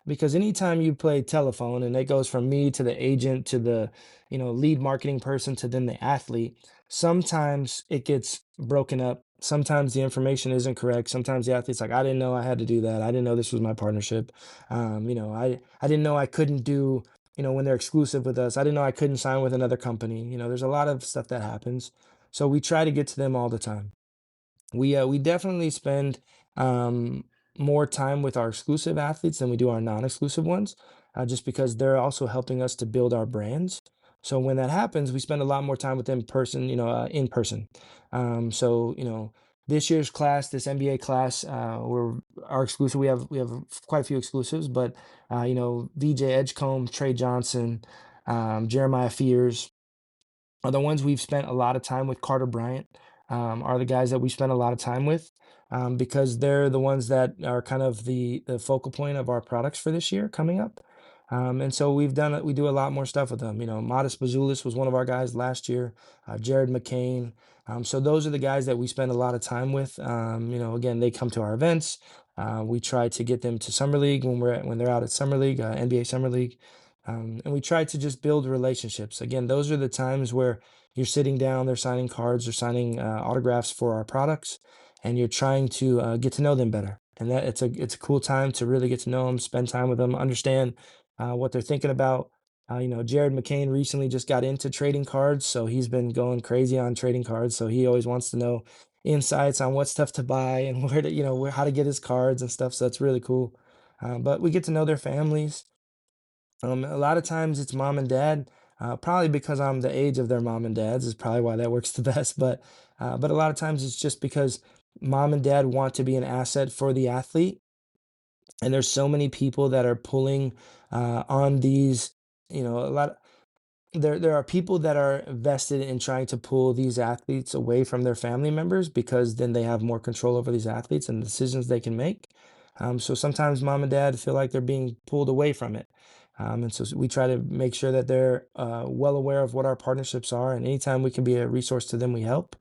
Because anytime you play telephone and it goes from me to the agent to the lead marketing person to then the athlete, sometimes it gets broken up. Sometimes the information isn't correct. Sometimes the athlete's like, I didn't know I had to do that. I didn't know this was my partnership. I didn't know I couldn't do, when they're exclusive with us. I didn't know I couldn't sign with another company. There's a lot of stuff that happens. So we try to get to them all the time. We definitely spend um, more time with our exclusive athletes than we do our non-exclusive ones, just because they're also helping us to build our brands. So when that happens, we spend a lot more time with them person, in person. This year's class, this NBA class, we're our exclusive. We have quite a few exclusives, but VJ Edgecombe, Trey Johnson, Jeremiah Fears are the ones we've spent a lot of time with. Carter Bryant are the guys that we spent a lot of time with because they're the ones that are kind of the focal point of our products for this year coming up. And so we do a lot more stuff with them. Modest Bazulis was one of our guys last year, Jared McCain. So those are the guys that we spend a lot of time with. Again, they come to our events. We try to get them to Summer League when they're out at Summer League, NBA Summer League. And we try to just build relationships. Again, those are the times where you're sitting down, they're signing cards, they're signing autographs for our products, and you're trying to get to know them better. And that it's a cool time to really get to know them, spend time with them, understand what they're thinking about. Jared McCain recently just got into trading cards, so he's been going crazy on trading cards. So he always wants to know insights on what stuff to buy and where to, how to get his cards and stuff. So it's really cool. But we get to know their families. A lot of times it's mom and dad, probably because I'm the age of their mom and dads is probably why that works the best. But a lot of times it's just because mom and dad want to be an asset for the athlete, and there's so many people that are pulling on these. A lot. There are people that are vested in trying to pull these athletes away from their family members because then they have more control over these athletes and the decisions they can make. So sometimes mom and dad feel like they're being pulled away from it. And so we try to make sure that they're well aware of what our partnerships are, and anytime we can be a resource to them, we help.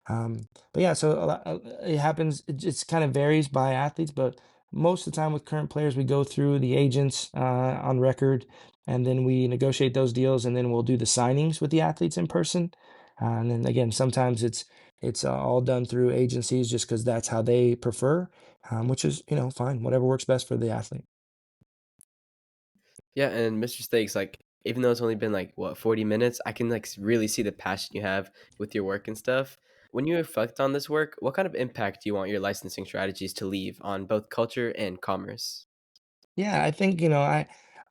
But yeah, so it happens. It just kind of varies by athletes, but most of the time with current players, we go through the agents on record, and then we negotiate those deals, and then we'll do the signings with the athletes in person. And then again, sometimes it's all done through agencies just because that's how they prefer, which is fine, whatever works best for the athlete. Yeah, and Mr. Stakes, like even though it's only been like what 40 minutes, I can like really see the passion you have with your work and stuff. When you reflect on this work, what kind of impact do you want your licensing strategies to leave on both culture and commerce? Yeah, I think,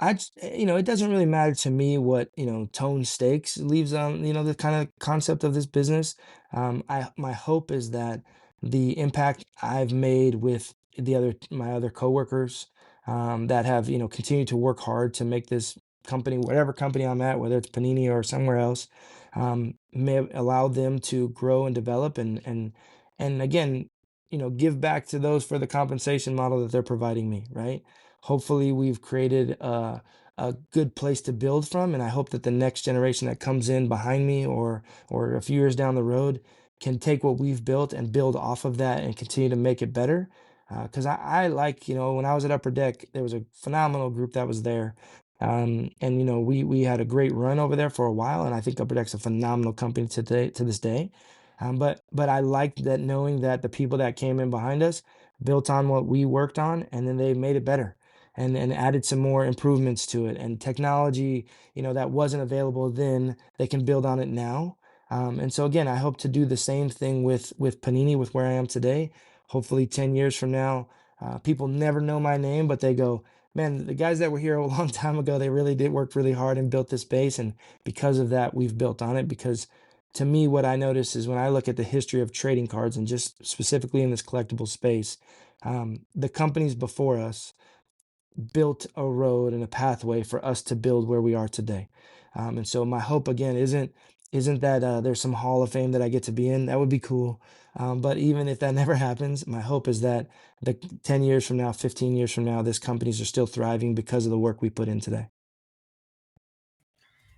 it doesn't really matter to me what, Tone Stakes leaves on, the kind of concept of this business. My hope is that the impact I've made with my other coworkers, that have, continued to work hard to make this company, whatever company I'm at, whether it's Panini or somewhere else, may have allowed them to grow and develop and again, give back to those for the compensation model that they're providing me, right? Hopefully, we've created a good place to build from, and I hope that the next generation that comes in behind me or a few years down the road can take what we've built and build off of that and continue to make it better. Because I like, when I was at Upper Deck, there was a phenomenal group that was there. And we had a great run over there for a while, and I think Upper Deck's a phenomenal company today to this day. But I liked that, knowing that the people that came in behind us built on what we worked on, and then they made it better and added some more improvements to it. And technology, that wasn't available then, they can build on it now. And so again, I hope to do the same thing with Panini, with where I am today. Hopefully, 10 years from now, people never know my name, but they go, "Man, the guys that were here a long time ago, they really did work really hard and built this base." And because of that, we've built on it. Because to me, what I notice is when I look at the history of trading cards, and just specifically in this collectible space, the companies before us built a road and a pathway for us to build where we are today. And so my hope again isn't that there's some Hall of Fame that I get to be in. That would be cool. But even if that never happens, my hope is that the 10 years from now, 15 years from now, this companies are still thriving because of the work we put in today.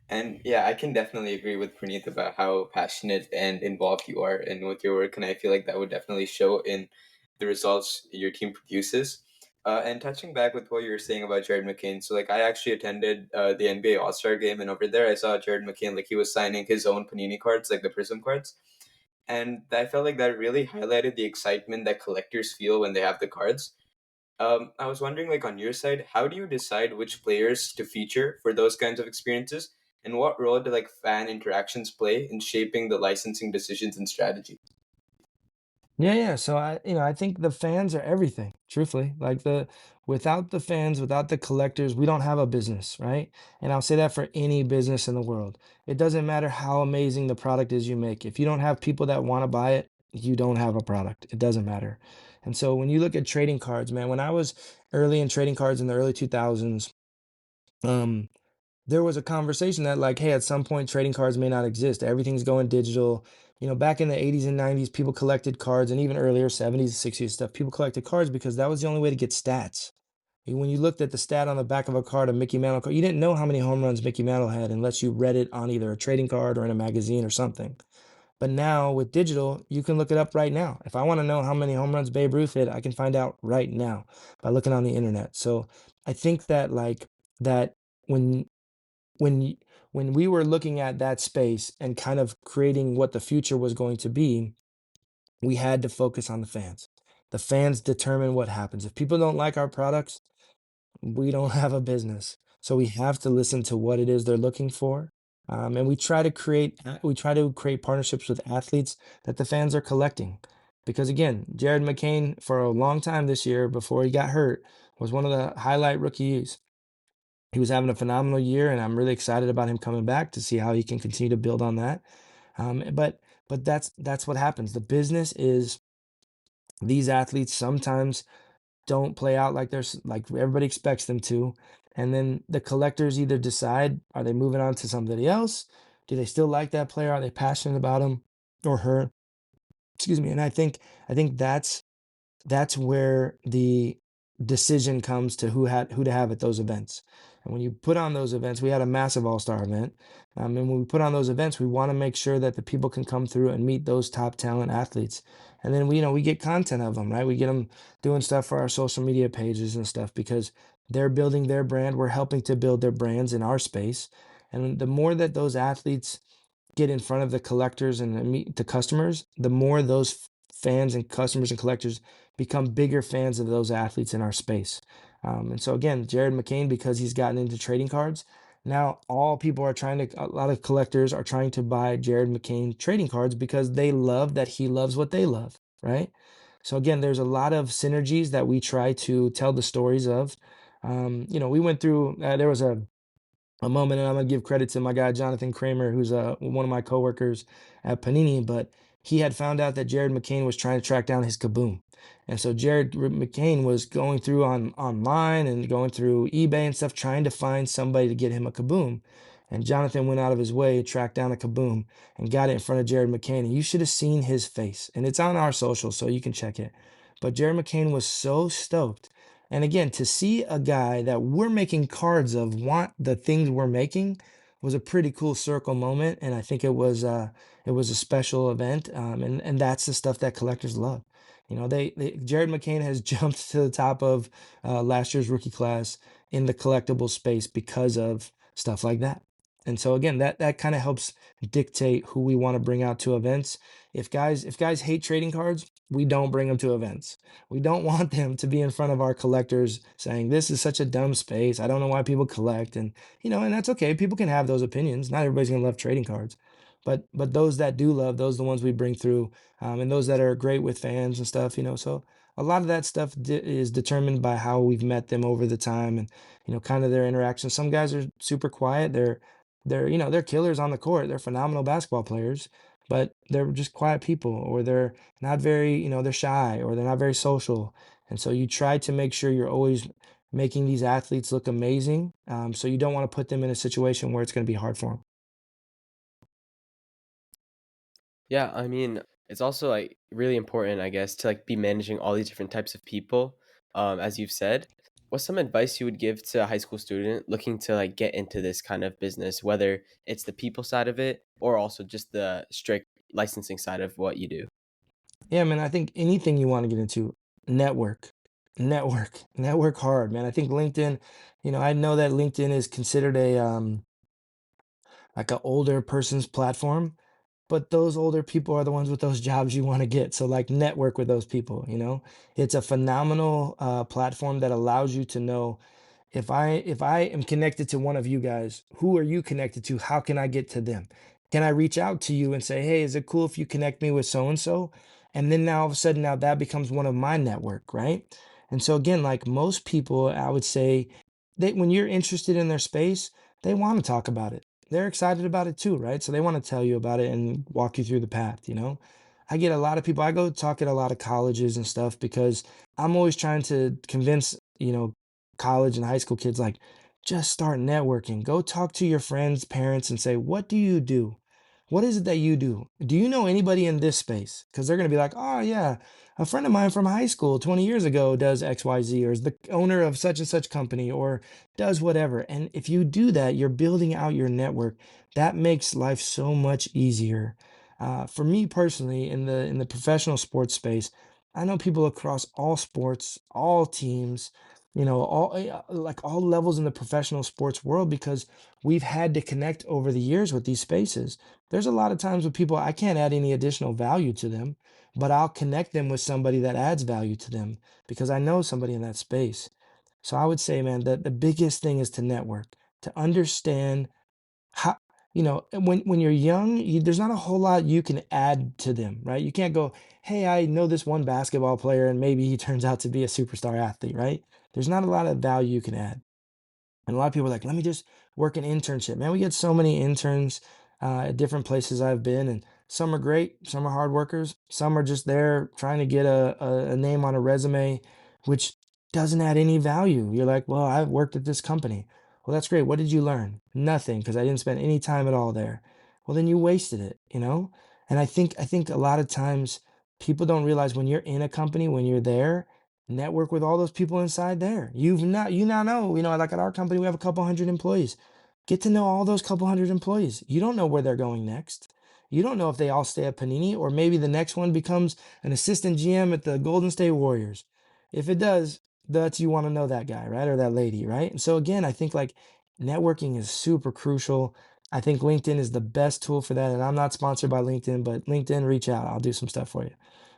And yeah, I can definitely agree with Praneeth about how passionate and involved you are in with your work, and I feel like that would definitely show in the results your team produces. And touching back with what you were saying about Jared McCain, so like I actually attended the NBA All Star game, and over there I saw Jared McCain, like he was signing his own Panini cards, like the Prism cards, and I felt like that really highlighted the excitement that collectors feel when they have the cards. I was wondering, like on your side, how do you decide which players to feature for those kinds of experiences, and what role do like fan interactions play in shaping the licensing decisions and strategy? Yeah, yeah. So I think the fans are everything, truthfully. Without the fans, without the collectors, we don't have a business, right? And I'll say that for any business in the world. It doesn't matter how amazing the product is you make. If you don't have people that want to buy it, you don't have a product. It doesn't matter. And so when you look at trading cards, man, when I was early in trading cards in the early 2000s, um, there was a conversation that, like, hey, at some point trading cards may not exist, everything's going digital. Back in the 80s and 90s, people collected cards, and even earlier, 70s, 60s stuff, people collected cards because that was the only way to get stats. When you looked at the stat on the back of a card, a Mickey Mantle card, you didn't know how many home runs Mickey Mantle had unless you read it on either a trading card or in a magazine or something. But now with digital, you can look it up right now. If I want to know how many home runs Babe Ruth hit, I can find out right now by looking on the internet. So I think that, like, that when when y- when we were looking at that space and kind of creating what the future was going to be, we had to focus on the fans. The fans determine what happens. If people don't like our products, we don't have a business. So we have to listen to what it is they're looking for. And we try to create partnerships with athletes that the fans are collecting. Because again, Jared McCain, for a long time this year before he got hurt, was one of the highlight rookies. He was having a phenomenal year, and I'm really excited about him coming back to see how he can continue to build on that. But that's what happens. The business is, these athletes sometimes don't play out like everybody expects them to, and then the collectors either decide, are they moving on to somebody else? Do they still like that player? Are they passionate about him or her? Excuse me. And I think that's where the decision comes to who to have at those events. And when you put on those events, we had a massive all-star event. And when we put on those events, we want to make sure that the people can come through and meet those top talent athletes. And then we get content of them, right? We get them doing stuff for our social media pages and stuff because they're building their brand. We're helping to build their brands in our space. And the more that those athletes get in front of the collectors and meet the customers, the more those fans and customers and collectors become bigger fans of those athletes in our space. And so again, Jared McCain, because he's gotten into trading cards, now all people are a lot of collectors are trying to buy Jared McCain trading cards because they love that he loves what they love, right? So again, there's a lot of synergies that we try to tell the stories of. We went through, there was a moment, and I'm gonna give credit to my guy Jonathan Kramer, who's one of my coworkers at Panini. But he had found out that Jared McCain was trying to track down his Kaboom, and so McCain was going through on online and going through eBay and stuff, trying to find somebody to get him a Kaboom. And Jonathan went out of his way, tracked down a Kaboom, and got it in front of Jared McCain. And you should have seen his face, and it's on our social, so you can check it. But Jared McCain was so stoked, and again, to see a guy that we're making cards of want the things we're making was a pretty cool circle moment. And I think it was a special event. And that's the stuff that collectors love. They Jared McCain has jumped to the top of last year's rookie class in the collectible space because of stuff like that. And so again, that kind of helps dictate who we want to bring out to events. If guys hate trading cards, we don't bring them to events. We don't want them to be in front of our collectors saying, this is such a dumb space. I don't know why people collect. And that's okay. People can have those opinions. Not everybody's going to love trading cards. But those that do love, those are the ones we bring through, and those that are great with fans and stuff. So a lot of that stuff is determined by how we've met them over the time, and kind of their interactions. Some guys are super quiet. They're killers on the court. They're phenomenal basketball players, but they're just quiet people, or they're not very, they're shy, or they're not very social. And so you try to make sure you're always making these athletes look amazing. So you don't want to put them in a situation where it's going to be hard for them. Yeah, I mean, it's also like really important, I guess, to like be managing all these different types of people. As you've said, what's some advice you would give to a high school student looking to like get into this kind of business, whether it's the people side of it or also just the strict licensing side of what you do? Yeah, man, I think anything you want to get into, network, network hard, man. I think LinkedIn, I know that LinkedIn is considered like an older person's platform, but those older people are the ones with those jobs you want to get. So like network with those people. It's a phenomenal platform that allows you to know, if I am connected to one of you guys, who are you connected to? How can I get to them? Can I reach out to you and say, hey, is it cool if you connect me with so and so? And then now all of a sudden, now that becomes one of my network, right? And so again, like most people, I would say, when you're interested in their space, they want to talk about it. They're excited about it too, right? So they want to tell you about it and walk you through the path. I get a lot of people, I go talk at a lot of colleges and stuff because I'm always trying to convince, college and high school kids, like, just start networking. Go talk to your friends, parents, and say, what do you do? What is it that you do? Do you know anybody in this space? Because they're going to be like, oh, yeah, a friend of mine from high school 20 years ago does XYZ, or is the owner of such and such company, or does whatever. And if you do that, you're building out your network. That makes life so much easier. For me personally, in the professional sports space, I know people across all sports, all teams, like all levels in the professional sports world, because we've had to connect over the years with these spaces. There's a lot of times with people, I can't add any additional value to them, but I'll connect them with somebody that adds value to them because I know somebody in that space. So I would say, man, that the biggest thing is to network, to understand how, when you're young, there's not a whole lot you can add to them, right? You can't go, hey, I know this one basketball player and maybe he turns out to be a superstar athlete, right? There's not a lot of value you can add. And a lot of people are like, let me just work an internship. Man, we get so many interns at different places I've been, and some are great, some are hard workers, some are just there trying to get a name on a resume, which doesn't add any value. You're like, well, I've worked at this company. Well, that's great. What did you learn? Nothing, because I didn't spend any time at all there. Well, then you wasted it. And I think a lot of times people don't realize when you're in a company, when you're there, network with all those people inside there. You now know, like at our company, we have a couple hundred employees. Get to know all those couple hundred employees. You don't know where they're going next. You don't know if they all stay at Panini, or maybe the next one becomes an assistant GM at the Golden State Warriors. If it does, that's, you want to know that guy, right? Or that lady, right? And so again, I think like networking is super crucial. I think LinkedIn is the best tool for that. And I'm not sponsored by LinkedIn, but LinkedIn, reach out. I'll do some stuff for you.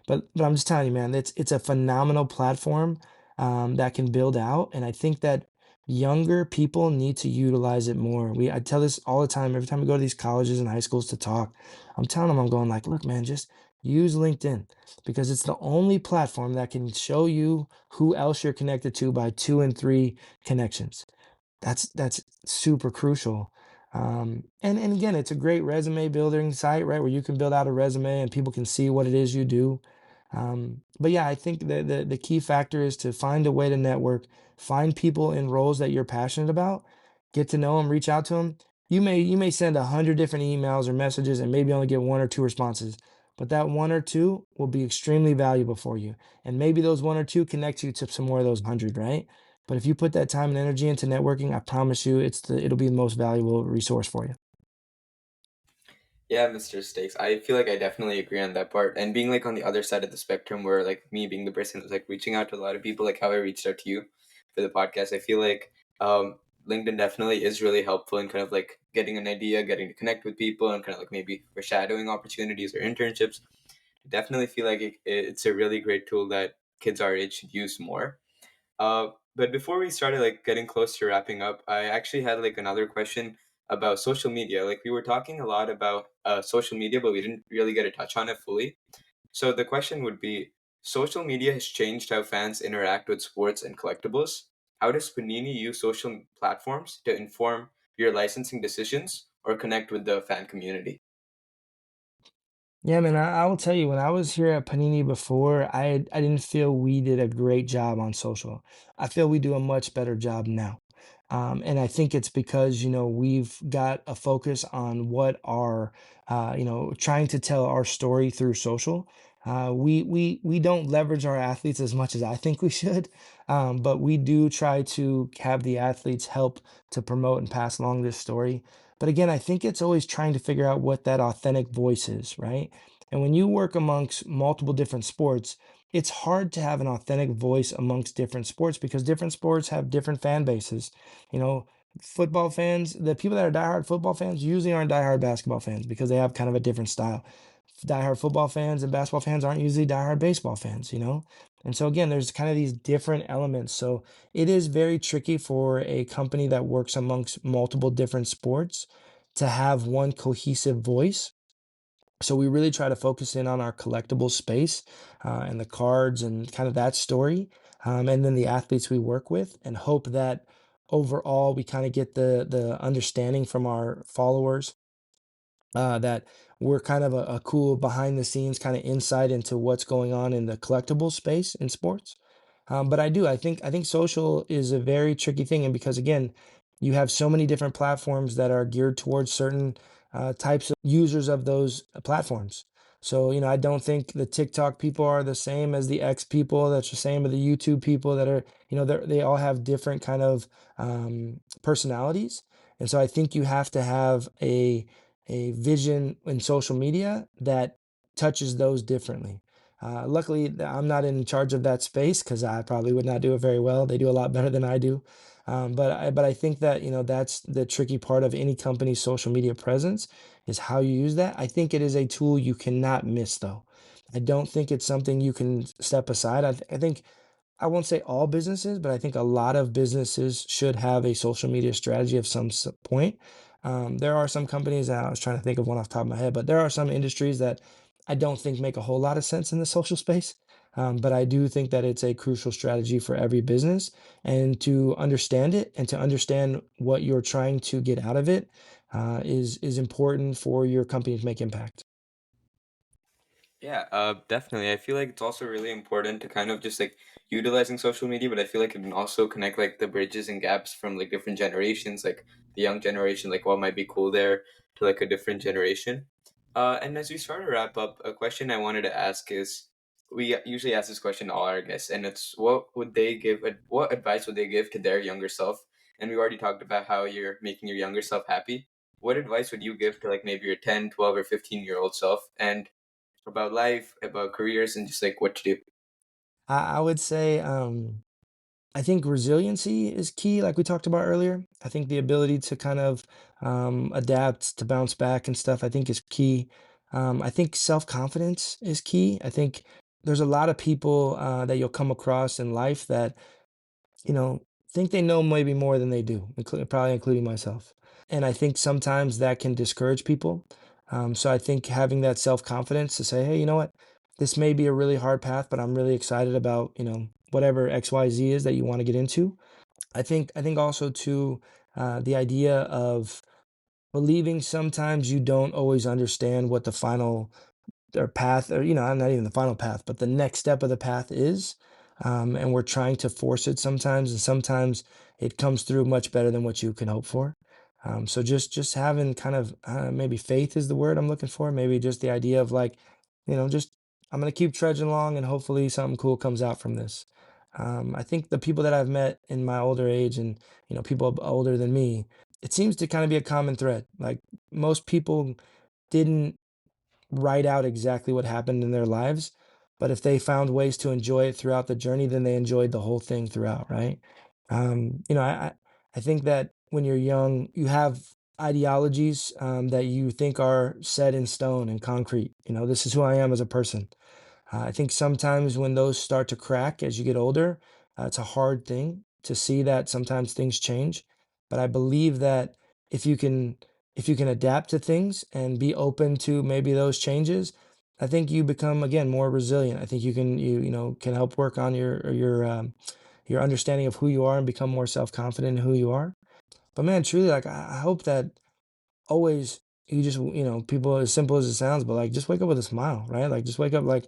But I'm just telling you, man, it's a phenomenal platform that can build out, and I think that younger people need to utilize it more. I tell this all the time. Every time we go to these colleges and high schools to talk, I'm telling them, I'm going like, look, man, just use LinkedIn because it's the only platform that can show you who else you're connected to by two and three connections. That's super crucial. And again, it's a great resume building site, right? Where you can build out a resume and people can see what it is you do. But yeah, I think the key factor is to find a way to network, find people in roles that you're passionate about, get to know them, reach out to them. You may send 100 different emails or messages and maybe only get one or two responses, but that one or two will be extremely valuable for you. And maybe those one or two connect you to some more of those 100, right? But if you put that time and energy into networking, I promise you it'll be the most valuable resource for you. Yeah, Mr. Stakes. I feel like I definitely agree on that part. And being like on the other side of the spectrum, where like me being the person who's like reaching out to a lot of people, like how I reached out to you for the podcast, I feel like LinkedIn definitely is really helpful in kind of like getting an idea, getting to connect with people, and kind of like maybe foreshadowing opportunities or internships. Definitely feel like it's a really great tool that kids our age should use more. But before we started like getting close to wrapping up, I actually had like another question about social media. Like we were talking a lot about social media, but we didn't really get a touch on it fully. So the question would be, social media has changed how fans interact with sports and collectibles. How does Panini use social platforms to inform your licensing decisions or connect with the fan community? Yeah, man, I will tell you, when I was here at Panini before, I didn't feel we did a great job on social. I feel we do a much better job now. And I think it's because, we've got a focus on what our, trying to tell our story through social. We don't leverage our athletes as much as I think we should, but we do try to have the athletes help to promote and pass along this story. But again, I think it's always trying to figure out what that authentic voice is, right? And when you work amongst multiple different sports, it's hard to have an authentic voice amongst different sports because different sports have different fan bases. You know, football fans, the people that are diehard football fans usually aren't diehard basketball fans because they have kind of a different style. Diehard football fans and basketball fans aren't usually diehard baseball fans. And so again, there's kind of these different elements. So it is very tricky for a company that works amongst multiple different sports to have one cohesive voice. So we really try to focus in on our collectible space and the cards and kind of that story, and then the athletes we work with, and hope that overall we kind of get the understanding from our followers that we're kind of a cool behind the scenes kind of insight into what's going on in the collectible space in sports. But I think social is a very tricky thing, and because again, you have so many different platforms that are geared towards certain types of users of those platforms. So I don't think the TikTok people are the same as the X people. That's the same as the YouTube people that are they all have different kind of personalities, and so I think you have to have a vision in social media that touches those differently. Luckily, I'm not in charge of that space because I probably would not do it very well. They do a lot better than I do. But I think that that's the tricky part of any company's social media presence is how you use that. I think it is a tool you cannot miss, though. I don't think it's something you can step aside. I think I won't say all businesses, but I think a lot of businesses should have a social media strategy of some point. There are some companies, and I was trying to think of one off the top of my head, but there are some industries that I don't think make a whole lot of sense in the social space. But I do think that it's a crucial strategy for every business, and to understand it and to understand what you're trying to get out of it is important for your company to make impact. Yeah, definitely. I feel like it's also really important to kind of just like utilizing social media, but I feel like it can also connect like the bridges and gaps from like different generations, like the young generation, like what might be cool there to like a different generation. And as we start to wrap up, a question I wanted to ask is, we usually ask this question to all our guests, and it's what advice would they give to their younger self? And we already talked about how you're making your younger self happy. What advice would you give to like maybe your 10, 12, or 15-year-old self? And about life, about careers, and just like what to do. I would say I think resiliency is key, like we talked about earlier. I think the ability to kind of adapt, to bounce back and stuff, I think is key. I think self-confidence is key. I think there's a lot of people that you'll come across in life that, think they know maybe more than they do, probably including myself. And I think sometimes that can discourage people. So I think having that self-confidence to say, hey, you know what, this may be a really hard path, but I'm really excited about, whatever XYZ is that you want to get into. I think also too, the idea of believing sometimes you don't always understand what the final or path, or not even the final path, but the next step of the path is. And we're trying to force it sometimes, and sometimes it comes through much better than what you can hope for. So just having kind of maybe faith is the word I'm looking for. Maybe just the idea of like, just I'm gonna keep trudging along, and hopefully something cool comes out from this. I think the people that I've met in my older age, and people older than me, it seems to kind of be a common thread. Like most people didn't write out exactly what happened in their lives, but if they found ways to enjoy it throughout the journey, then they enjoyed the whole thing throughout, right? I think that when you're young, you have ideologies that you think are set in stone and concrete. This is who I am as a person. I think sometimes when those start to crack as you get older, it's a hard thing to see that sometimes things change. But I believe that if you can if you can adapt to things and be open to maybe those changes, I think you become again more resilient. I think you can help work on your understanding of who you are and become more self-confident in who you are. But man, truly, like I hope that always you just people, as simple as it sounds, but like just wake up with a smile, right? Like just wake up like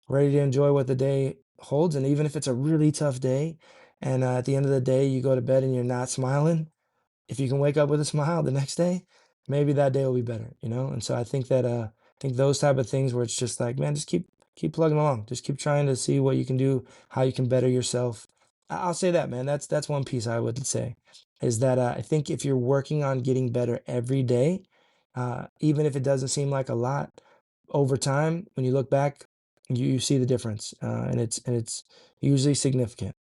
ready to enjoy what the day holds. And even if it's a really tough day, and at the end of the day you go to bed and you're not smiling, if you can wake up with a smile the next day, maybe that day will be better. And so I think those type of things where it's just like, man, just keep plugging along. Just keep trying to see what you can do, how you can better yourself. I'll say that, man. That's one piece I would say is that I think if you're working on getting better every day, even if it doesn't seem like a lot, over time, when you look back, you see the difference, and it's usually significant.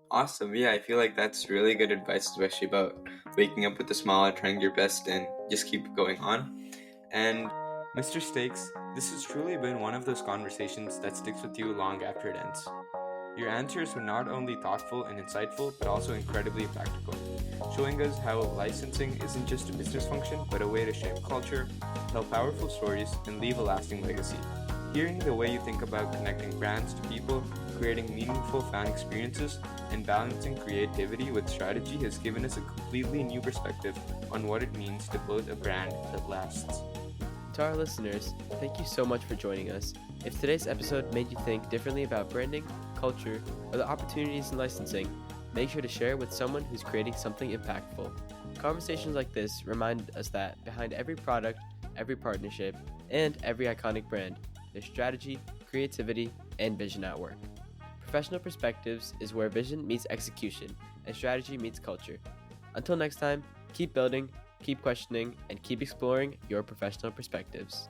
Awesome. Yeah, I feel like that's really good advice, especially about waking up with a smile, trying your best, and just keep going on. And Mr. Stakes, this has truly been one of those conversations that sticks with you long after it ends. Your answers were not only thoughtful and insightful, but also incredibly practical, showing us how licensing isn't just a business function, but a way to shape culture, tell powerful stories, and leave a lasting legacy. Hearing the way you think about connecting brands to people, creating meaningful fan experiences, and balancing creativity with strategy has given us a completely new perspective on what it means to build a brand that lasts. To our listeners, thank you so much for joining us. If today's episode made you think differently about branding, culture, or the opportunities in licensing, make sure to share it with someone who's creating something impactful. Conversations like this remind us that behind every product, every partnership, and every iconic brand, there's strategy, creativity, and vision at work. Professional Perspectives is where vision meets execution and strategy meets culture. Until next time, keep building, keep questioning, and keep exploring your professional perspectives.